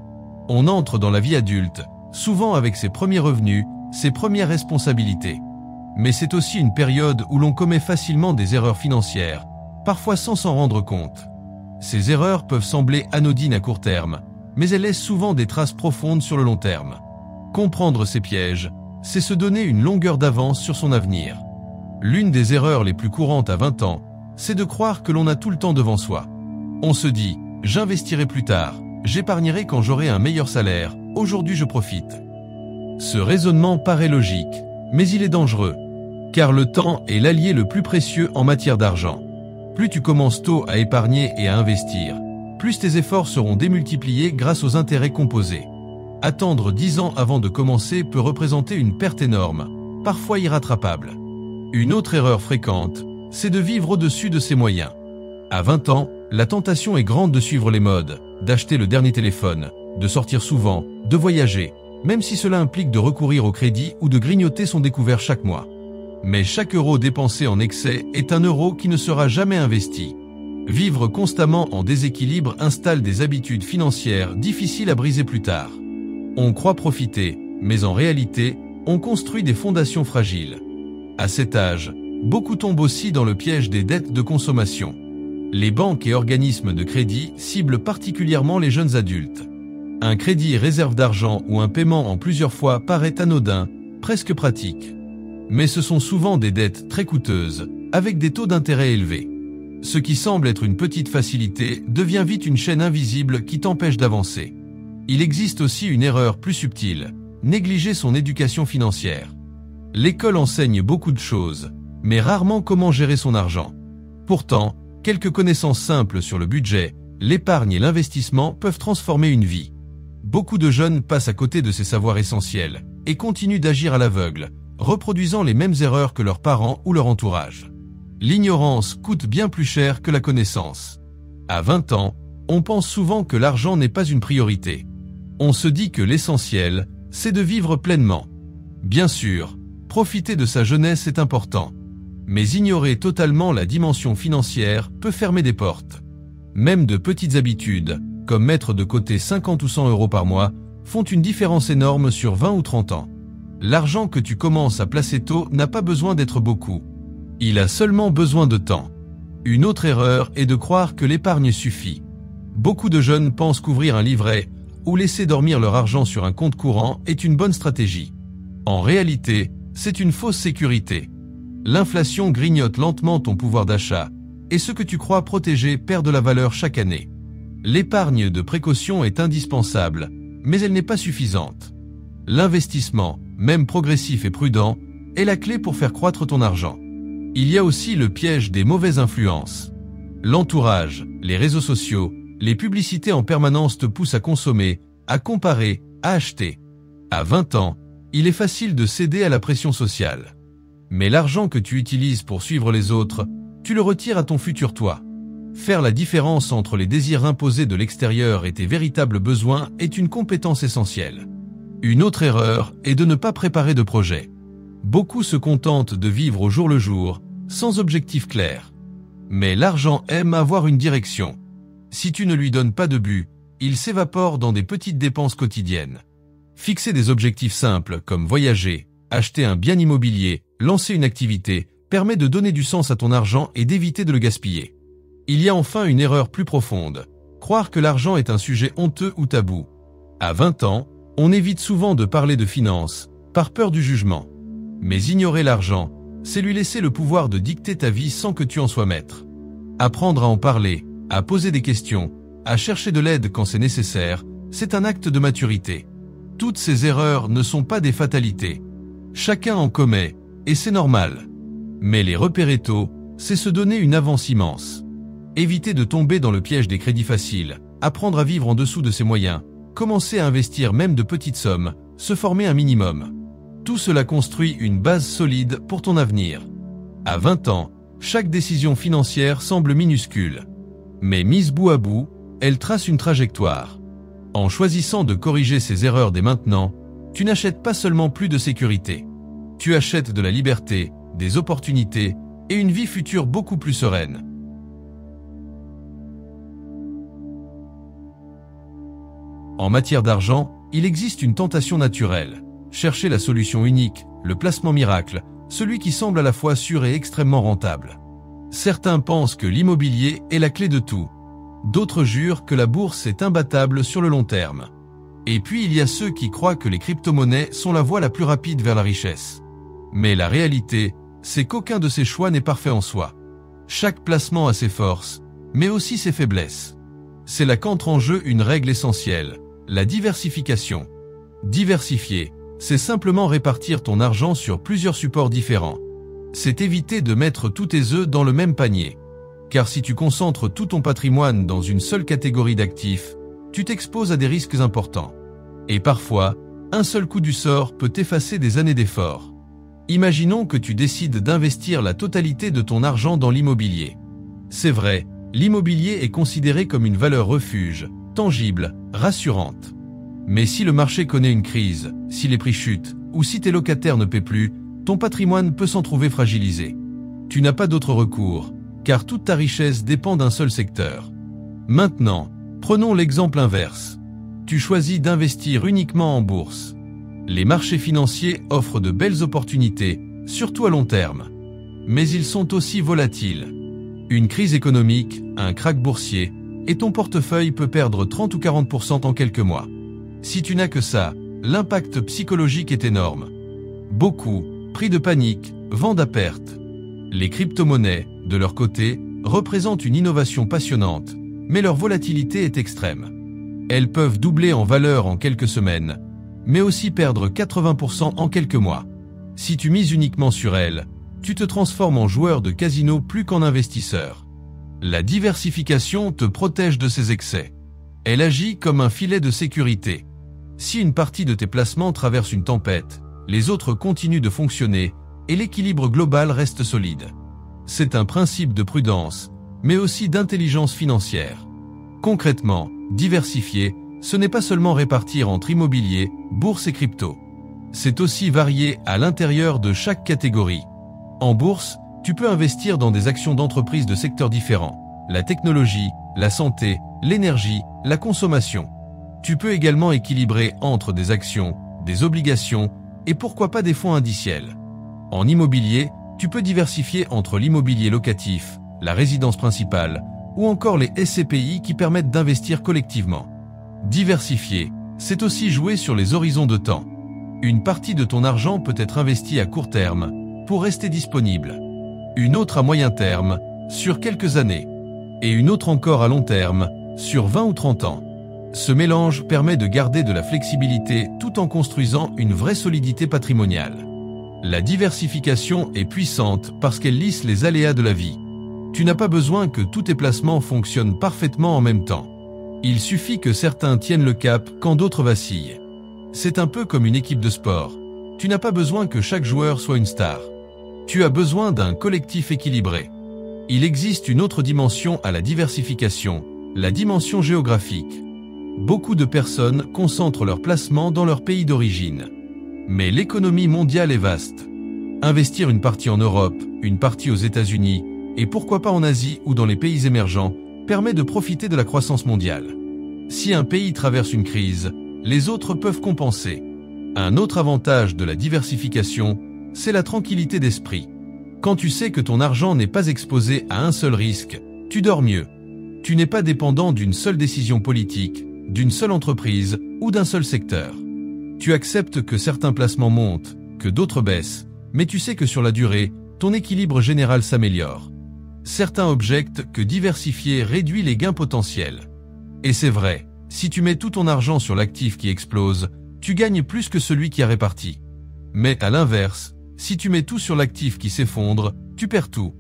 On entre dans la vie adulte, souvent avec ses premiers revenus, ses premières responsabilités. Mais c'est aussi une période où l'on commet facilement des erreurs financières, parfois sans s'en rendre compte. Ces erreurs peuvent sembler anodines à court terme, mais elles laissent souvent des traces profondes sur le long terme. Comprendre ces pièges, c'est se donner une longueur d'avance sur son avenir. L'une des erreurs les plus courantes à 20 ans, c'est de croire que l'on a tout le temps devant soi. On se dit « j'investirai plus tard, j'épargnerai quand j'aurai un meilleur salaire, aujourd'hui je profite ». Ce raisonnement paraît logique, mais il est dangereux, car le temps est l'allié le plus précieux en matière d'argent. Plus tu commences tôt à épargner et à investir, plus tes efforts seront démultipliés grâce aux intérêts composés. Attendre 10 ans avant de commencer peut représenter une perte énorme, parfois irrattrapable. Une autre erreur fréquente, c'est de vivre au-dessus de ses moyens. À 20 ans, la tentation est grande de suivre les modes, d'acheter le dernier téléphone, de sortir souvent, de voyager, même si cela implique de recourir au crédit ou de grignoter son découvert chaque mois. Mais chaque euro dépensé en excès est un euro qui ne sera jamais investi. Vivre constamment en déséquilibre installe des habitudes financières difficiles à briser plus tard. On croit profiter, mais en réalité, on construit des fondations fragiles. À cet âge, beaucoup tombent aussi dans le piège des dettes de consommation. Les banques et organismes de crédit ciblent particulièrement les jeunes adultes. Un crédit réserve d'argent ou un paiement en plusieurs fois paraît anodin, presque pratique. Mais ce sont souvent des dettes très coûteuses, avec des taux d'intérêt élevés. Ce qui semble être une petite facilité devient vite une chaîne invisible qui t'empêche d'avancer. Il existe aussi une erreur plus subtile, négliger son éducation financière. L'école enseigne beaucoup de choses, mais rarement comment gérer son argent. Pourtant, quelques connaissances simples sur le budget, l'épargne et l'investissement peuvent transformer une vie. Beaucoup de jeunes passent à côté de ces savoirs essentiels et continuent d'agir à l'aveugle, reproduisant les mêmes erreurs que leurs parents ou leur entourage. L'ignorance coûte bien plus cher que la connaissance. À 20 ans, On pense souvent que l'argent n'est pas une priorité. On se dit que l'essentiel, c'est de vivre pleinement. Bien sûr, profiter de sa jeunesse est important. Mais ignorer totalement la dimension financière peut fermer des portes. Même de petites habitudes, comme mettre de côté 50 ou 100 euros par mois, font une différence énorme sur 20 ou 30 ans. L'argent que tu commences à placer tôt n'a pas besoin d'être beaucoup. Il a seulement besoin de temps. Une autre erreur est de croire que l'épargne suffit. Beaucoup de jeunes pensent qu'ouvrir un livret ou laisser dormir leur argent sur un compte courant est une bonne stratégie. En réalité, c'est une fausse sécurité. L'inflation grignote lentement ton pouvoir d'achat et ce que tu crois protégé perd de la valeur chaque année. L'épargne de précaution est indispensable, mais elle n'est pas suffisante. L'investissement, même progressif et prudent, est la clé pour faire croître ton argent. Il y a aussi le piège des mauvaises influences. L'entourage, les réseaux sociaux, les publicités en permanence te poussent à consommer, à comparer, à acheter. À 20 ans, il est facile de céder à la pression sociale. Mais l'argent que tu utilises pour suivre les autres, tu le retires à ton futur toi. Faire la différence entre les désirs imposés de l'extérieur et tes véritables besoins est une compétence essentielle. Une autre erreur est de ne pas préparer de projet. Beaucoup se contentent de vivre au jour le jour, sans objectif clair. Mais l'argent aime avoir une direction. Si tu ne lui donnes pas de but, il s'évapore dans des petites dépenses quotidiennes. Fixer des objectifs simples comme voyager, acheter un bien immobilier, lancer une activité, permet de donner du sens à ton argent et d'éviter de le gaspiller. Il y a enfin une erreur plus profonde, croire que l'argent est un sujet honteux ou tabou. À 20 ans, on évite souvent de parler de finances, par peur du jugement. Mais ignorer l'argent, c'est lui laisser le pouvoir de dicter ta vie sans que tu en sois maître. Apprendre à en parler, à poser des questions, à chercher de l'aide quand c'est nécessaire, c'est un acte de maturité. Toutes ces erreurs ne sont pas des fatalités. Chacun en commet, et c'est normal. Mais les repérer tôt, c'est se donner une avance immense. Éviter de tomber dans le piège des crédits faciles, apprendre à vivre en dessous de ses moyens, commencer à investir même de petites sommes, se former un minimum. Tout cela construit une base solide pour ton avenir. À 20 ans, chaque décision financière semble minuscule. Mais mise bout à bout, elle trace une trajectoire. En choisissant de corriger ces erreurs dès maintenant, tu n'achètes pas seulement plus de sécurité. Tu achètes de la liberté, des opportunités et une vie future beaucoup plus sereine. En matière d'argent, il existe une tentation naturelle. Chercher la solution unique, le placement miracle, celui qui semble à la fois sûr et extrêmement rentable. Certains pensent que l'immobilier est la clé de tout. D'autres jurent que la bourse est imbattable sur le long terme. Et puis il y a ceux qui croient que les crypto-monnaies sont la voie la plus rapide vers la richesse. Mais la réalité, c'est qu'aucun de ces choix n'est parfait en soi. Chaque placement a ses forces, mais aussi ses faiblesses. C'est là qu'entre en jeu une règle essentielle, la diversification. Diversifier, c'est simplement répartir ton argent sur plusieurs supports différents. C'est éviter de mettre tous tes œufs dans le même panier. Car si tu concentres tout ton patrimoine dans une seule catégorie d'actifs, tu t'exposes à des risques importants. Et parfois, un seul coup du sort peut effacer des années d'efforts. Imaginons que tu décides d'investir la totalité de ton argent dans l'immobilier. C'est vrai, l'immobilier est considéré comme une valeur refuge, tangible, rassurante. Mais si le marché connaît une crise, si les prix chutent, ou si tes locataires ne paient plus, ton patrimoine peut s'en trouver fragilisé. Tu n'as pas d'autre recours, car toute ta richesse dépend d'un seul secteur. Maintenant, prenons l'exemple inverse. Tu choisis d'investir uniquement en bourse. Les marchés financiers offrent de belles opportunités, surtout à long terme. Mais ils sont aussi volatiles. Une crise économique, un krach boursier, et ton portefeuille peut perdre 30 ou 40% en quelques mois. Si tu n'as que ça, l'impact psychologique est énorme. Beaucoup, pris de panique, vendent à perte. Les crypto-monnaies, de leur côté, représentent une innovation passionnante, mais leur volatilité est extrême. Elles peuvent doubler en valeur en quelques semaines, mais aussi perdre 80% en quelques mois. Si tu mises uniquement sur elles, tu te transformes en joueur de casino plus qu'en investisseur. La diversification te protège de ces excès. Elle agit comme un filet de sécurité. Si une partie de tes placements traverse une tempête, les autres continuent de fonctionner et l'équilibre global reste solide. C'est un principe de prudence, mais aussi d'intelligence financière. Concrètement, diversifier, ce n'est pas seulement répartir entre immobilier, bourse et crypto. C'est aussi varier à l'intérieur de chaque catégorie. En bourse, tu peux investir dans des actions d'entreprises de secteurs différents. La technologie, la santé, l'énergie, la consommation. Tu peux également équilibrer entre des actions, des obligations et pourquoi pas des fonds indiciels. En immobilier, tu peux diversifier entre l'immobilier locatif, la résidence principale ou encore les SCPI qui permettent d'investir collectivement. Diversifier, c'est aussi jouer sur les horizons de temps. Une partie de ton argent peut être investie à court terme pour rester disponible. Une autre à moyen terme, sur quelques années. Et une autre encore à long terme, sur 20 ou 30 ans. Ce mélange permet de garder de la flexibilité tout en construisant une vraie solidité patrimoniale. La diversification est puissante parce qu'elle lisse les aléas de la vie. Tu n'as pas besoin que tous tes placements fonctionnent parfaitement en même temps. Il suffit que certains tiennent le cap quand d'autres vacillent. C'est un peu comme une équipe de sport. Tu n'as pas besoin que chaque joueur soit une star. Tu as besoin d'un collectif équilibré. Il existe une autre dimension à la diversification, la dimension géographique. Beaucoup de personnes concentrent leurs placements dans leur pays d'origine. Mais l'économie mondiale est vaste. Investir une partie en Europe, une partie aux États-Unis, et pourquoi pas en Asie ou dans les pays émergents, permet de profiter de la croissance mondiale. Si un pays traverse une crise, les autres peuvent compenser. Un autre avantage de la diversification, c'est la tranquillité d'esprit. Quand tu sais que ton argent n'est pas exposé à un seul risque, tu dors mieux. Tu n'es pas dépendant d'une seule décision politique, d'une seule entreprise ou d'un seul secteur. Tu acceptes que certains placements montent, que d'autres baissent, mais tu sais que sur la durée, ton équilibre général s'améliore. Certains objectent que diversifier réduit les gains potentiels. Et c'est vrai, si tu mets tout ton argent sur l'actif qui explose, tu gagnes plus que celui qui a réparti. Mais à l'inverse, si tu mets tout sur l'actif qui s'effondre, tu perds tout.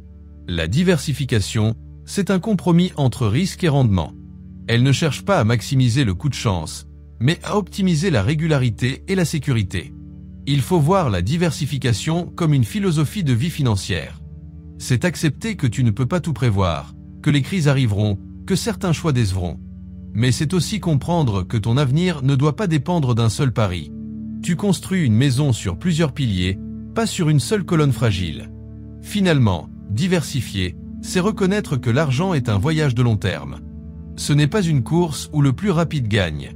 La diversification, c'est un compromis entre risque et rendement. Elle ne cherche pas à maximiser le coup de chance, mais à optimiser la régularité et la sécurité. Il faut voir la diversification comme une philosophie de vie financière. C'est accepter que tu ne peux pas tout prévoir, que les crises arriveront, que certains choix décevront. Mais c'est aussi comprendre que ton avenir ne doit pas dépendre d'un seul pari. Tu construis une maison sur plusieurs piliers, pas sur une seule colonne fragile. Finalement, diversifier, c'est reconnaître que l'argent est un voyage de long terme. Ce n'est pas une course où le plus rapide gagne.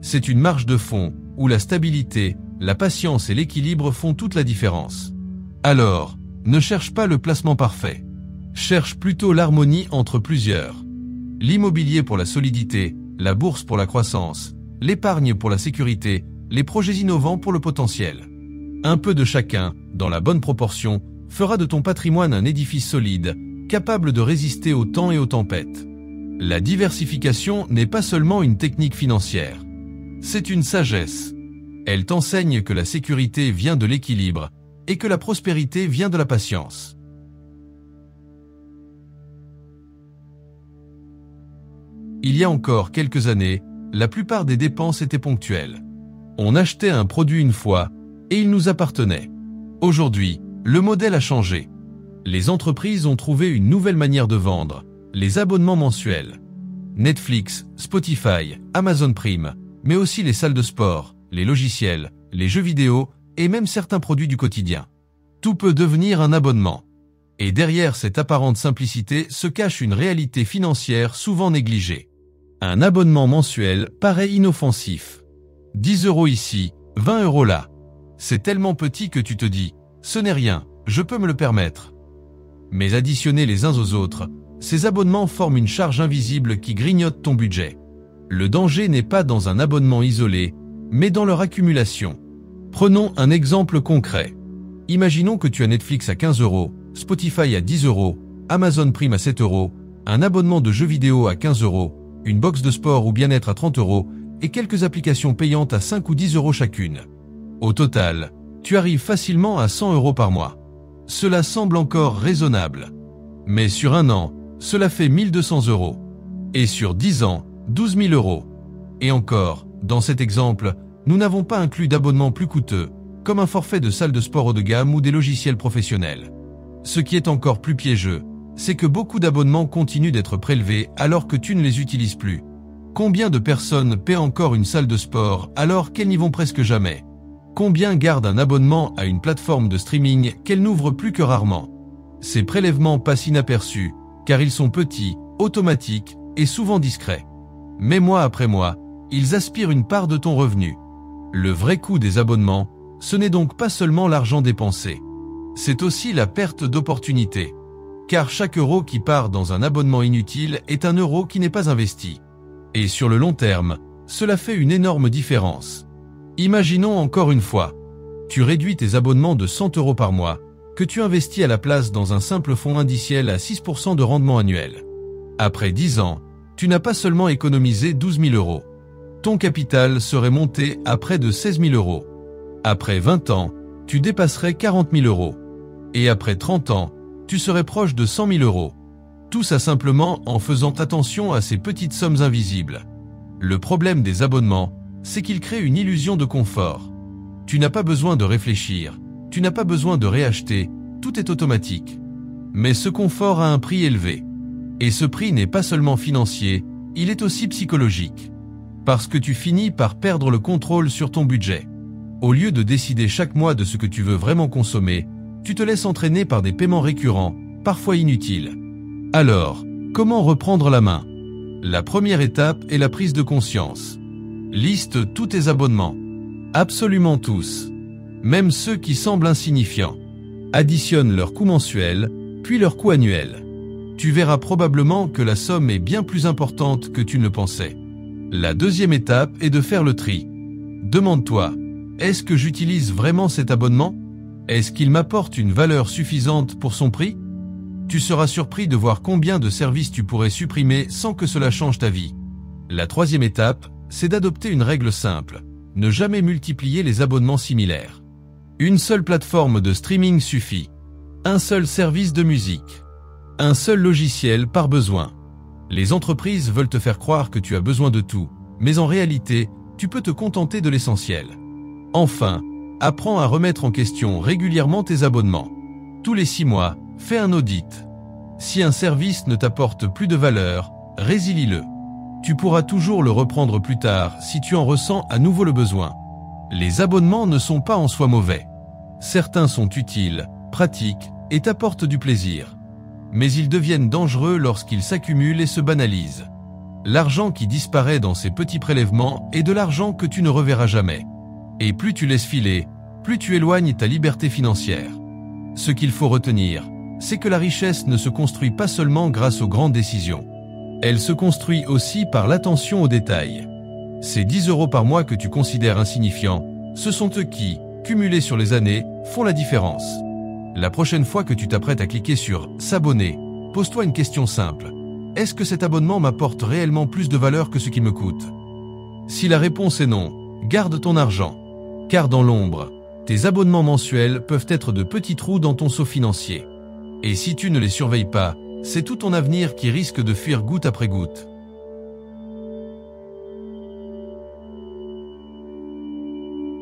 C'est une marche de fond, où la stabilité, la patience et l'équilibre font toute la différence. Alors, ne cherche pas le placement parfait. Cherche plutôt l'harmonie entre plusieurs. L'immobilier pour la solidité, la bourse pour la croissance, l'épargne pour la sécurité, les projets innovants pour le potentiel. Un peu de chacun, dans la bonne proportion, fera de ton patrimoine un édifice solide, capable de résister au temps et aux tempêtes. La diversification n'est pas seulement une technique financière. C'est une sagesse. Elle t'enseigne que la sécurité vient de l'équilibre et que la prospérité vient de la patience. Il y a encore quelques années, la plupart des dépenses étaient ponctuelles. On achetait un produit une fois et il nous appartenait. Aujourd'hui, le modèle a changé. Les entreprises ont trouvé une nouvelle manière de vendre, les abonnements mensuels. Netflix, Spotify, Amazon Prime, mais aussi les salles de sport, les logiciels, les jeux vidéo et même certains produits du quotidien. Tout peut devenir un abonnement. Et derrière cette apparente simplicité se cache une réalité financière souvent négligée. Un abonnement mensuel paraît inoffensif. 10 € ici, 20 € là. C'est tellement petit que tu te dis, ce n'est rien, je peux me le permettre. Mais additionnés les uns aux autres, ces abonnements forment une charge invisible qui grignote ton budget. Le danger n'est pas dans un abonnement isolé, mais dans leur accumulation. Prenons un exemple concret. Imaginons que tu as Netflix à 15 €, Spotify à 10 €, Amazon Prime à 7 €, un abonnement de jeux vidéo à 15 €, une box de sport ou bien-être à 30 € et quelques applications payantes à 5 ou 10 € chacune. Au total, tu arrives facilement à 100 € par mois. Cela semble encore raisonnable. Mais sur un an, cela fait 1 200 €. Et sur 10 ans, 12 000 €. Et encore, dans cet exemple, nous n'avons pas inclus d'abonnements plus coûteux, comme un forfait de salle de sport haut de gamme ou des logiciels professionnels. Ce qui est encore plus piégeux, c'est que beaucoup d'abonnements continuent d'être prélevés alors que tu ne les utilises plus. Combien de personnes paient encore une salle de sport alors qu'elles n'y vont presque jamais? Combien gardent un abonnement à une plateforme de streaming qu'elles n'ouvrent plus que rarement? Ces prélèvements passent inaperçus, car ils sont petits, automatiques et souvent discrets. Mais mois après mois, ils aspirent une part de ton revenu. Le vrai coût des abonnements, ce n'est donc pas seulement l'argent dépensé. C'est aussi la perte d'opportunité. Car chaque euro qui part dans un abonnement inutile est un euro qui n'est pas investi. Et sur le long terme, cela fait une énorme différence. Imaginons encore une fois, tu réduis tes abonnements de 100 € par mois, que tu investis à la place dans un simple fonds indiciel à 6% de rendement annuel. Après 10 ans, tu n'as pas seulement économisé 12 000 €. Ton capital serait monté à près de 16 000 €. Après 20 ans, tu dépasserais 40 000 €. Et après 30 ans, tu serais proche de 100 000 €. Tout ça simplement en faisant attention à ces petites sommes invisibles. Le problème des abonnements, c'est qu'ils créent une illusion de confort. Tu n'as pas besoin de réfléchir, tu n'as pas besoin de réacheter, tout est automatique. Mais ce confort a un prix élevé. Et ce prix n'est pas seulement financier, il est aussi psychologique. Parce que tu finis par perdre le contrôle sur ton budget. Au lieu de décider chaque mois de ce que tu veux vraiment consommer, tu te laisses entraîner par des paiements récurrents, parfois inutiles. Alors, comment reprendre la main? La première étape est la prise de conscience. Liste tous tes abonnements. Absolument tous. Même ceux qui semblent insignifiants. Additionne leur coût mensuel, puis leur coût annuel. Tu verras probablement que la somme est bien plus importante que tu ne le pensais. La deuxième étape est de faire le tri. Demande-toi, est-ce que j'utilise vraiment cet abonnement? Est-ce qu'il m'apporte une valeur suffisante pour son prix? Tu seras surpris de voir combien de services tu pourrais supprimer sans que cela change ta vie. La troisième étape, c'est d'adopter une règle simple. Ne jamais multiplier les abonnements similaires. Une seule plateforme de streaming suffit. Un seul service de musique. Un seul logiciel par besoin. Les entreprises veulent te faire croire que tu as besoin de tout, mais en réalité, tu peux te contenter de l'essentiel. Enfin, apprends à remettre en question régulièrement tes abonnements. Tous les 6 mois, fais un audit. Si un service ne t'apporte plus de valeur, résilie-le. Tu pourras toujours le reprendre plus tard si tu en ressens à nouveau le besoin. Les abonnements ne sont pas en soi mauvais. Certains sont utiles, pratiques et t'apportent du plaisir. Mais ils deviennent dangereux lorsqu'ils s'accumulent et se banalisent. L'argent qui disparaît dans ces petits prélèvements est de l'argent que tu ne reverras jamais. Et plus tu laisses filer, plus tu éloignes ta liberté financière. Ce qu'il faut retenir, c'est que la richesse ne se construit pas seulement grâce aux grandes décisions. Elle se construit aussi par l'attention aux détails. Ces 10 € par mois que tu considères insignifiants, ce sont eux qui, cumulés sur les années, font la différence. La prochaine fois que tu t'apprêtes à cliquer sur « S'abonner », pose-toi une question simple. Est-ce que cet abonnement m'apporte réellement plus de valeur que ce qu'il me coûte? Si la réponse est non, garde ton argent. Car dans l'ombre, tes abonnements mensuels peuvent être de petits trous dans ton seau financier. Et si tu ne les surveilles pas, c'est tout ton avenir qui risque de fuir goutte après goutte.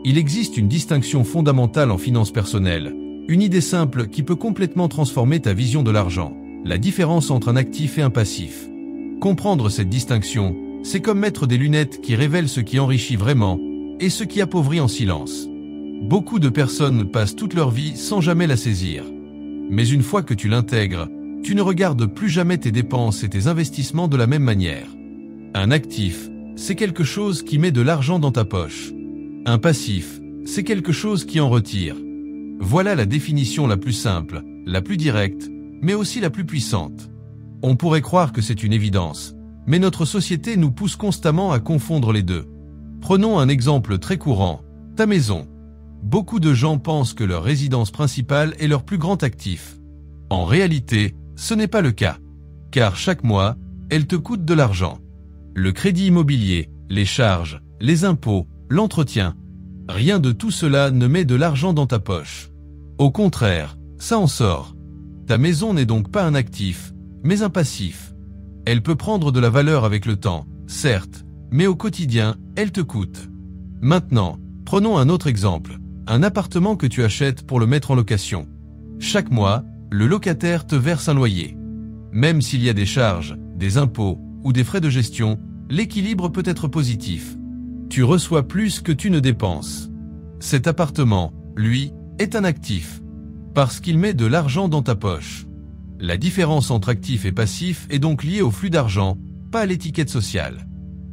Il existe une distinction fondamentale en finances personnelles, une idée simple qui peut complètement transformer ta vision de l'argent, la différence entre un actif et un passif. Comprendre cette distinction, c'est comme mettre des lunettes qui révèlent ce qui enrichit vraiment et ce qui appauvrit en silence. Beaucoup de personnes passent toute leur vie sans jamais la saisir. Mais une fois que tu l'intègres, tu ne regardes plus jamais tes dépenses et tes investissements de la même manière. Un actif, c'est quelque chose qui met de l'argent dans ta poche. Un passif, c'est quelque chose qui en retire. Voilà la définition la plus simple, la plus directe, mais aussi la plus puissante. On pourrait croire que c'est une évidence, mais notre société nous pousse constamment à confondre les deux. Prenons un exemple très courant, ta maison. Beaucoup de gens pensent que leur résidence principale est leur plus grand actif. En réalité, ce n'est pas le cas, car chaque mois, elle te coûte de l'argent. Le crédit immobilier, les charges, les impôts, l'entretien, rien de tout cela ne met de l'argent dans ta poche. Au contraire, ça en sort. Ta maison n'est donc pas un actif, mais un passif. Elle peut prendre de la valeur avec le temps, certes, mais au quotidien, elle te coûte. Maintenant, prenons un autre exemple, un appartement que tu achètes pour le mettre en location. Chaque mois, le locataire te verse un loyer. Même s'il y a des charges, des impôts ou des frais de gestion, l'équilibre peut être positif. Tu reçois plus que tu ne dépenses. Cet appartement, lui, est un actif, parce qu'il met de l'argent dans ta poche. La différence entre actif et passif est donc liée au flux d'argent, pas à l'étiquette sociale.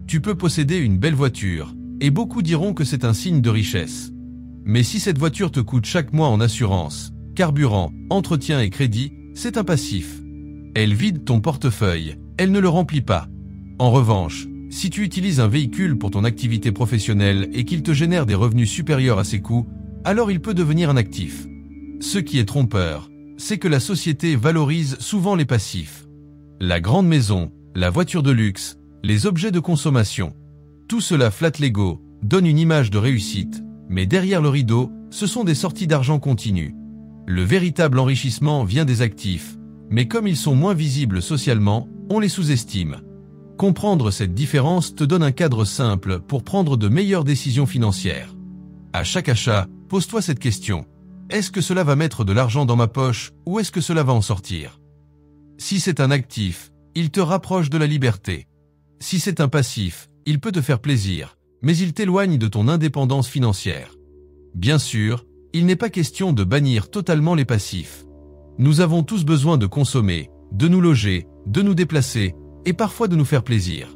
Tu peux posséder une belle voiture, et beaucoup diront que c'est un signe de richesse. Mais si cette voiture te coûte chaque mois en assurance, carburant, entretien et crédit, c'est un passif. Elle vide ton portefeuille, elle ne le remplit pas. En revanche, si tu utilises un véhicule pour ton activité professionnelle et qu'il te génère des revenus supérieurs à ses coûts, alors il peut devenir un actif. Ce qui est trompeur, c'est que la société valorise souvent les passifs. La grande maison, la voiture de luxe, les objets de consommation. Tout cela flatte l'ego, donne une image de réussite, mais derrière le rideau, ce sont des sorties d'argent continues. Le véritable enrichissement vient des actifs, mais comme ils sont moins visibles socialement, on les sous-estime. Comprendre cette différence te donne un cadre simple pour prendre de meilleures décisions financières. À chaque achat, pose-toi cette question. Est-ce que cela va mettre de l'argent dans ma poche ou est-ce que cela va en sortir? Si c'est un actif, il te rapproche de la liberté. Si c'est un passif, il peut te faire plaisir, mais il t'éloigne de ton indépendance financière. Bien sûr, il n'est pas question de bannir totalement les passifs. Nous avons tous besoin de consommer, de nous loger, de nous déplacer, et parfois de nous faire plaisir.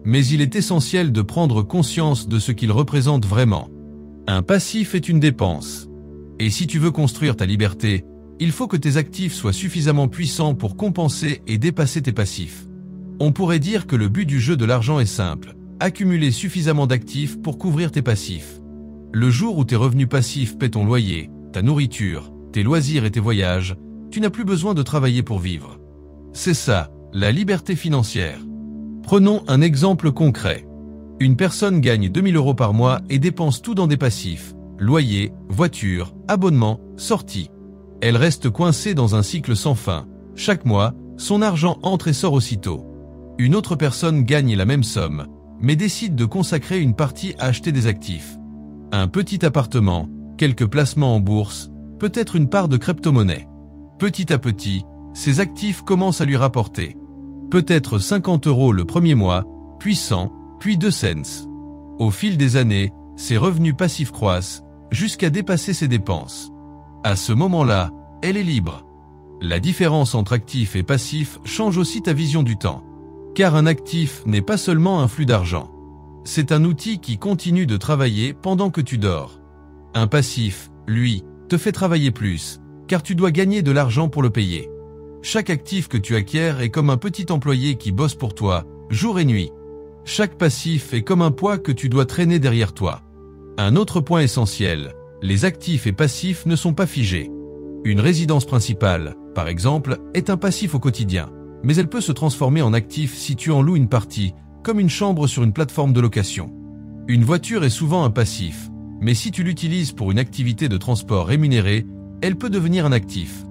Mais il est essentiel de prendre conscience de ce qu'il représente vraiment. Un passif est une dépense. Et si tu veux construire ta liberté, il faut que tes actifs soient suffisamment puissants pour compenser et dépasser tes passifs. On pourrait dire que le but du jeu de l'argent est simple, accumuler suffisamment d'actifs pour couvrir tes passifs. Le jour où tes revenus passifs paient ton loyer, ta nourriture, tes loisirs et tes voyages, tu n'as plus besoin de travailler pour vivre. C'est ça, la liberté financière. Prenons un exemple concret. Une personne gagne 2000 € par mois et dépense tout dans des passifs, loyer, voiture, abonnement, sortie. Elle reste coincée dans un cycle sans fin. Chaque mois, son argent entre et sort aussitôt. Une autre personne gagne la même somme, mais décide de consacrer une partie à acheter des actifs. Un petit appartement, quelques placements en bourse, peut-être une part de crypto-monnaie. Petit à petit, ces actifs commencent à lui rapporter. Peut-être 50 € le premier mois, puis 100, puis 2 cents. Au fil des années, ses revenus passifs croissent, jusqu'à dépasser ses dépenses. À ce moment-là, elle est libre. La différence entre actif et passif change aussi ta vision du temps. Car un actif n'est pas seulement un flux d'argent. C'est un outil qui continue de travailler pendant que tu dors. Un passif, lui, te fait travailler plus, car tu dois gagner de l'argent pour le payer. Chaque actif que tu acquiers est comme un petit employé qui bosse pour toi, jour et nuit. Chaque passif est comme un poids que tu dois traîner derrière toi. Un autre point essentiel, les actifs et passifs ne sont pas figés. Une résidence principale, par exemple, est un passif au quotidien, mais elle peut se transformer en actif si tu en loues une partie, comme une chambre sur une plateforme de location. Une voiture est souvent un passif, mais si tu l'utilises pour une activité de transport rémunérée, elle peut devenir un actif.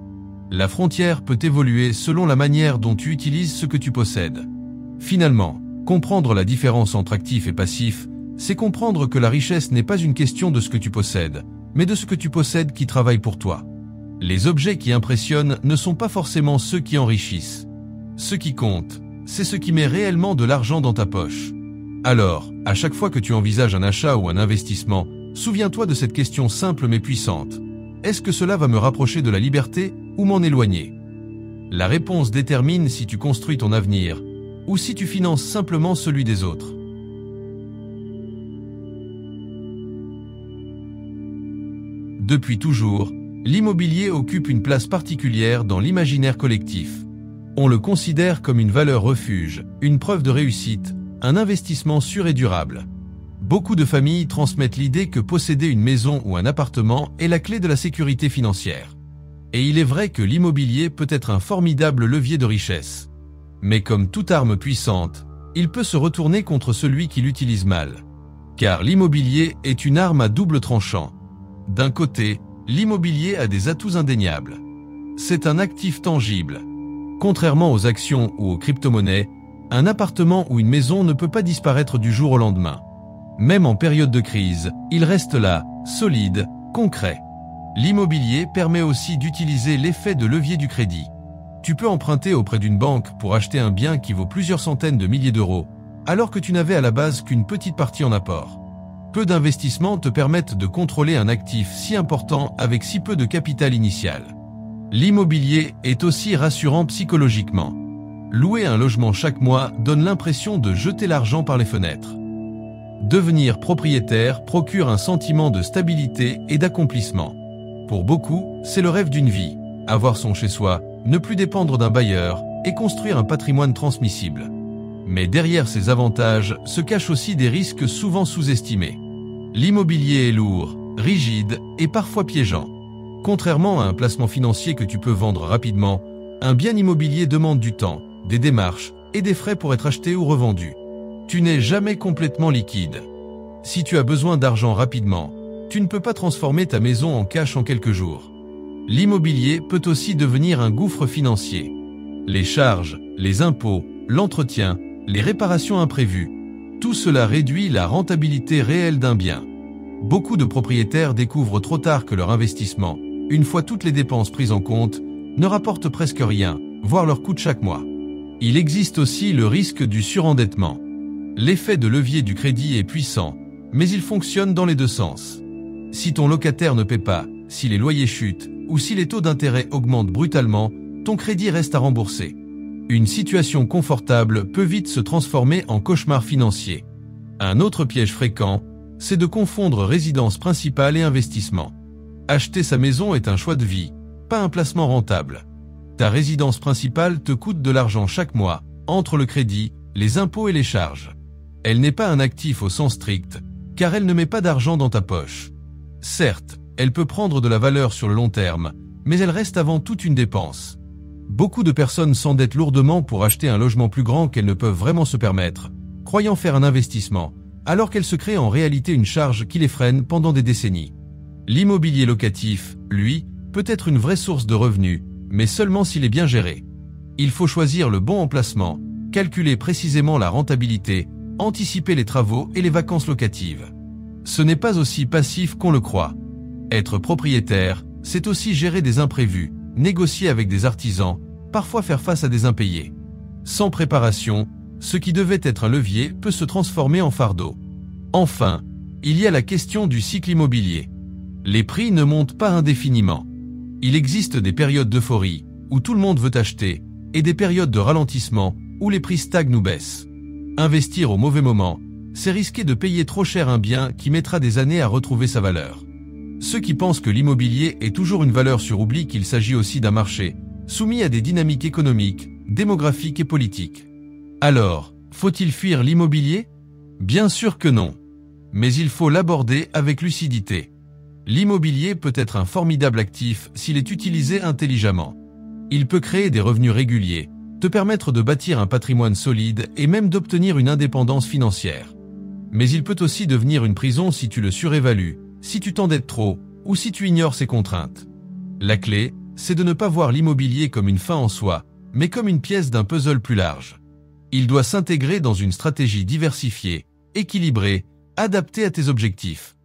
La frontière peut évoluer selon la manière dont tu utilises ce que tu possèdes. Finalement, comprendre la différence entre actif et passif, c'est comprendre que la richesse n'est pas une question de ce que tu possèdes, mais de ce que tu possèdes qui travaille pour toi. Les objets qui impressionnent ne sont pas forcément ceux qui enrichissent. Ce qui compte, c'est ce qui met réellement de l'argent dans ta poche. Alors, à chaque fois que tu envisages un achat ou un investissement, souviens-toi de cette question simple mais puissante. Est-ce que cela va me rapprocher de la liberté ou m'en éloigner? La réponse détermine si tu construis ton avenir ou si tu finances simplement celui des autres. Depuis toujours, l'immobilier occupe une place particulière dans l'imaginaire collectif. On le considère comme une valeur refuge, une preuve de réussite, un investissement sûr et durable. Beaucoup de familles transmettent l'idée que posséder une maison ou un appartement est la clé de la sécurité financière. Et il est vrai que l'immobilier peut être un formidable levier de richesse. Mais comme toute arme puissante, il peut se retourner contre celui qui l'utilise mal. Car l'immobilier est une arme à double tranchant. D'un côté, l'immobilier a des atouts indéniables. C'est un actif tangible. Contrairement aux actions ou aux crypto-monnaies, un appartement ou une maison ne peut pas disparaître du jour au lendemain. Même en période de crise, il reste là, solide, concret. L'immobilier permet aussi d'utiliser l'effet de levier du crédit. Tu peux emprunter auprès d'une banque pour acheter un bien qui vaut plusieurs centaines de milliers d'euros, alors que tu n'avais à la base qu'une petite partie en apport. Peu d'investissements te permettent de contrôler un actif si important avec si peu de capital initial. L'immobilier est aussi rassurant psychologiquement. Louer un logement chaque mois donne l'impression de jeter l'argent par les fenêtres. Devenir propriétaire procure un sentiment de stabilité et d'accomplissement. Pour beaucoup, c'est le rêve d'une vie. Avoir son chez-soi, ne plus dépendre d'un bailleur et construire un patrimoine transmissible. Mais derrière ces avantages se cachent aussi des risques souvent sous-estimés. L'immobilier est lourd, rigide et parfois piégeant. Contrairement à un placement financier que tu peux vendre rapidement, un bien immobilier demande du temps, des démarches et des frais pour être acheté ou revendu. Tu n'es jamais complètement liquide. Si tu as besoin d'argent rapidement, tu ne peux pas transformer ta maison en cash en quelques jours. L'immobilier peut aussi devenir un gouffre financier. Les charges, les impôts, l'entretien, les réparations imprévues, tout cela réduit la rentabilité réelle d'un bien. Beaucoup de propriétaires découvrent trop tard que leur investissement, une fois toutes les dépenses prises en compte, ne rapporte presque rien, voire leur coûte chaque mois. Il existe aussi le risque du surendettement. L'effet de levier du crédit est puissant, mais il fonctionne dans les deux sens. Si ton locataire ne paie pas, si les loyers chutent ou si les taux d'intérêt augmentent brutalement, ton crédit reste à rembourser. Une situation confortable peut vite se transformer en cauchemar financier. Un autre piège fréquent, c'est de confondre résidence principale et investissement. Acheter sa maison est un choix de vie, pas un placement rentable. Ta résidence principale te coûte de l'argent chaque mois, entre le crédit, les impôts et les charges. Elle n'est pas un actif au sens strict, car elle ne met pas d'argent dans ta poche. Certes, elle peut prendre de la valeur sur le long terme, mais elle reste avant tout une dépense. Beaucoup de personnes s'endettent lourdement pour acheter un logement plus grand qu'elles ne peuvent vraiment se permettre, croyant faire un investissement, alors qu'elles se créent en réalité une charge qui les freine pendant des décennies. L'immobilier locatif, lui, peut être une vraie source de revenus, mais seulement s'il est bien géré. Il faut choisir le bon emplacement, calculer précisément la rentabilité, anticiper les travaux et les vacances locatives. Ce n'est pas aussi passif qu'on le croit. Être propriétaire, c'est aussi gérer des imprévus, négocier avec des artisans, parfois faire face à des impayés. Sans préparation, ce qui devait être un levier peut se transformer en fardeau. Enfin, il y a la question du cycle immobilier. Les prix ne montent pas indéfiniment. Il existe des périodes d'euphorie, où tout le monde veut acheter, et des périodes de ralentissement, où les prix stagnent ou baissent. Investir au mauvais moment, c'est risquer de payer trop cher un bien qui mettra des années à retrouver sa valeur. Ceux qui pensent que l'immobilier est toujours une valeur sûre oublient qu'il s'agit aussi d'un marché, soumis à des dynamiques économiques, démographiques et politiques. Alors, faut-il fuir l'immobilier? Bien sûr que non. Mais il faut l'aborder avec lucidité. L'immobilier peut être un formidable actif s'il est utilisé intelligemment. Il peut créer des revenus réguliers, te permettre de bâtir un patrimoine solide et même d'obtenir une indépendance financière. Mais il peut aussi devenir une prison si tu le surévalues, si tu t'endettes trop ou si tu ignores ses contraintes. La clé, c'est de ne pas voir l'immobilier comme une fin en soi, mais comme une pièce d'un puzzle plus large. Il doit s'intégrer dans une stratégie diversifiée, équilibrée, adaptée à tes objectifs.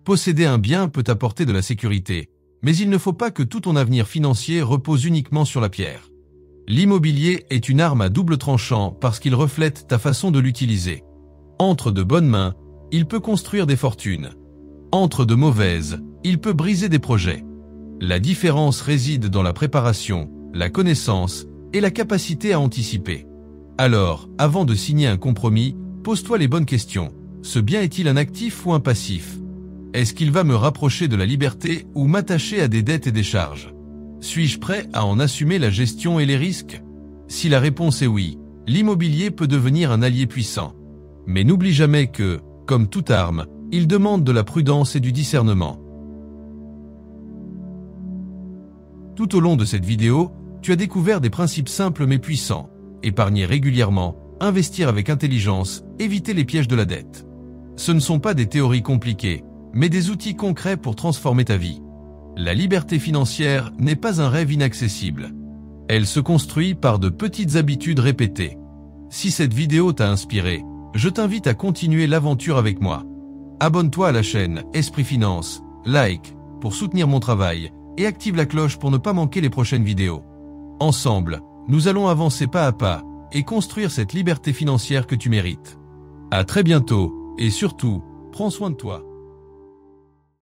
Posséder un bien peut apporter de la sécurité, mais il ne faut pas que tout ton avenir financier repose uniquement sur la pierre. L'immobilier est une arme à double tranchant parce qu'il reflète ta façon de l'utiliser. Entre de bonnes mains, il peut construire des fortunes. Entre de mauvaises, il peut briser des projets. La différence réside dans la préparation, la connaissance et la capacité à anticiper. Alors, avant de signer un compromis, pose-toi les bonnes questions. Ce bien est-il un actif ou un passif? Est-ce qu'il va me rapprocher de la liberté ou m'attacher à des dettes et des charges? Suis-je prêt à en assumer la gestion et les risques? Si la réponse est oui, l'immobilier peut devenir un allié puissant. Mais n'oublie jamais que, comme toute arme, il demande de la prudence et du discernement. Tout au long de cette vidéo, tu as découvert des principes simples mais puissants. Épargner régulièrement, investir avec intelligence, éviter les pièges de la dette. Ce ne sont pas des théories compliquées, mais des outils concrets pour transformer ta vie. La liberté financière n'est pas un rêve inaccessible. Elle se construit par de petites habitudes répétées. Si cette vidéo t'a inspiré, je t'invite à continuer l'aventure avec moi. Abonne-toi à la chaîne Esprit Finance, like pour soutenir mon travail et active la cloche pour ne pas manquer les prochaines vidéos. Ensemble, Nous allons avancer pas à pas et construire cette liberté financière que tu mérites. À très bientôt et surtout, prends soin de toi.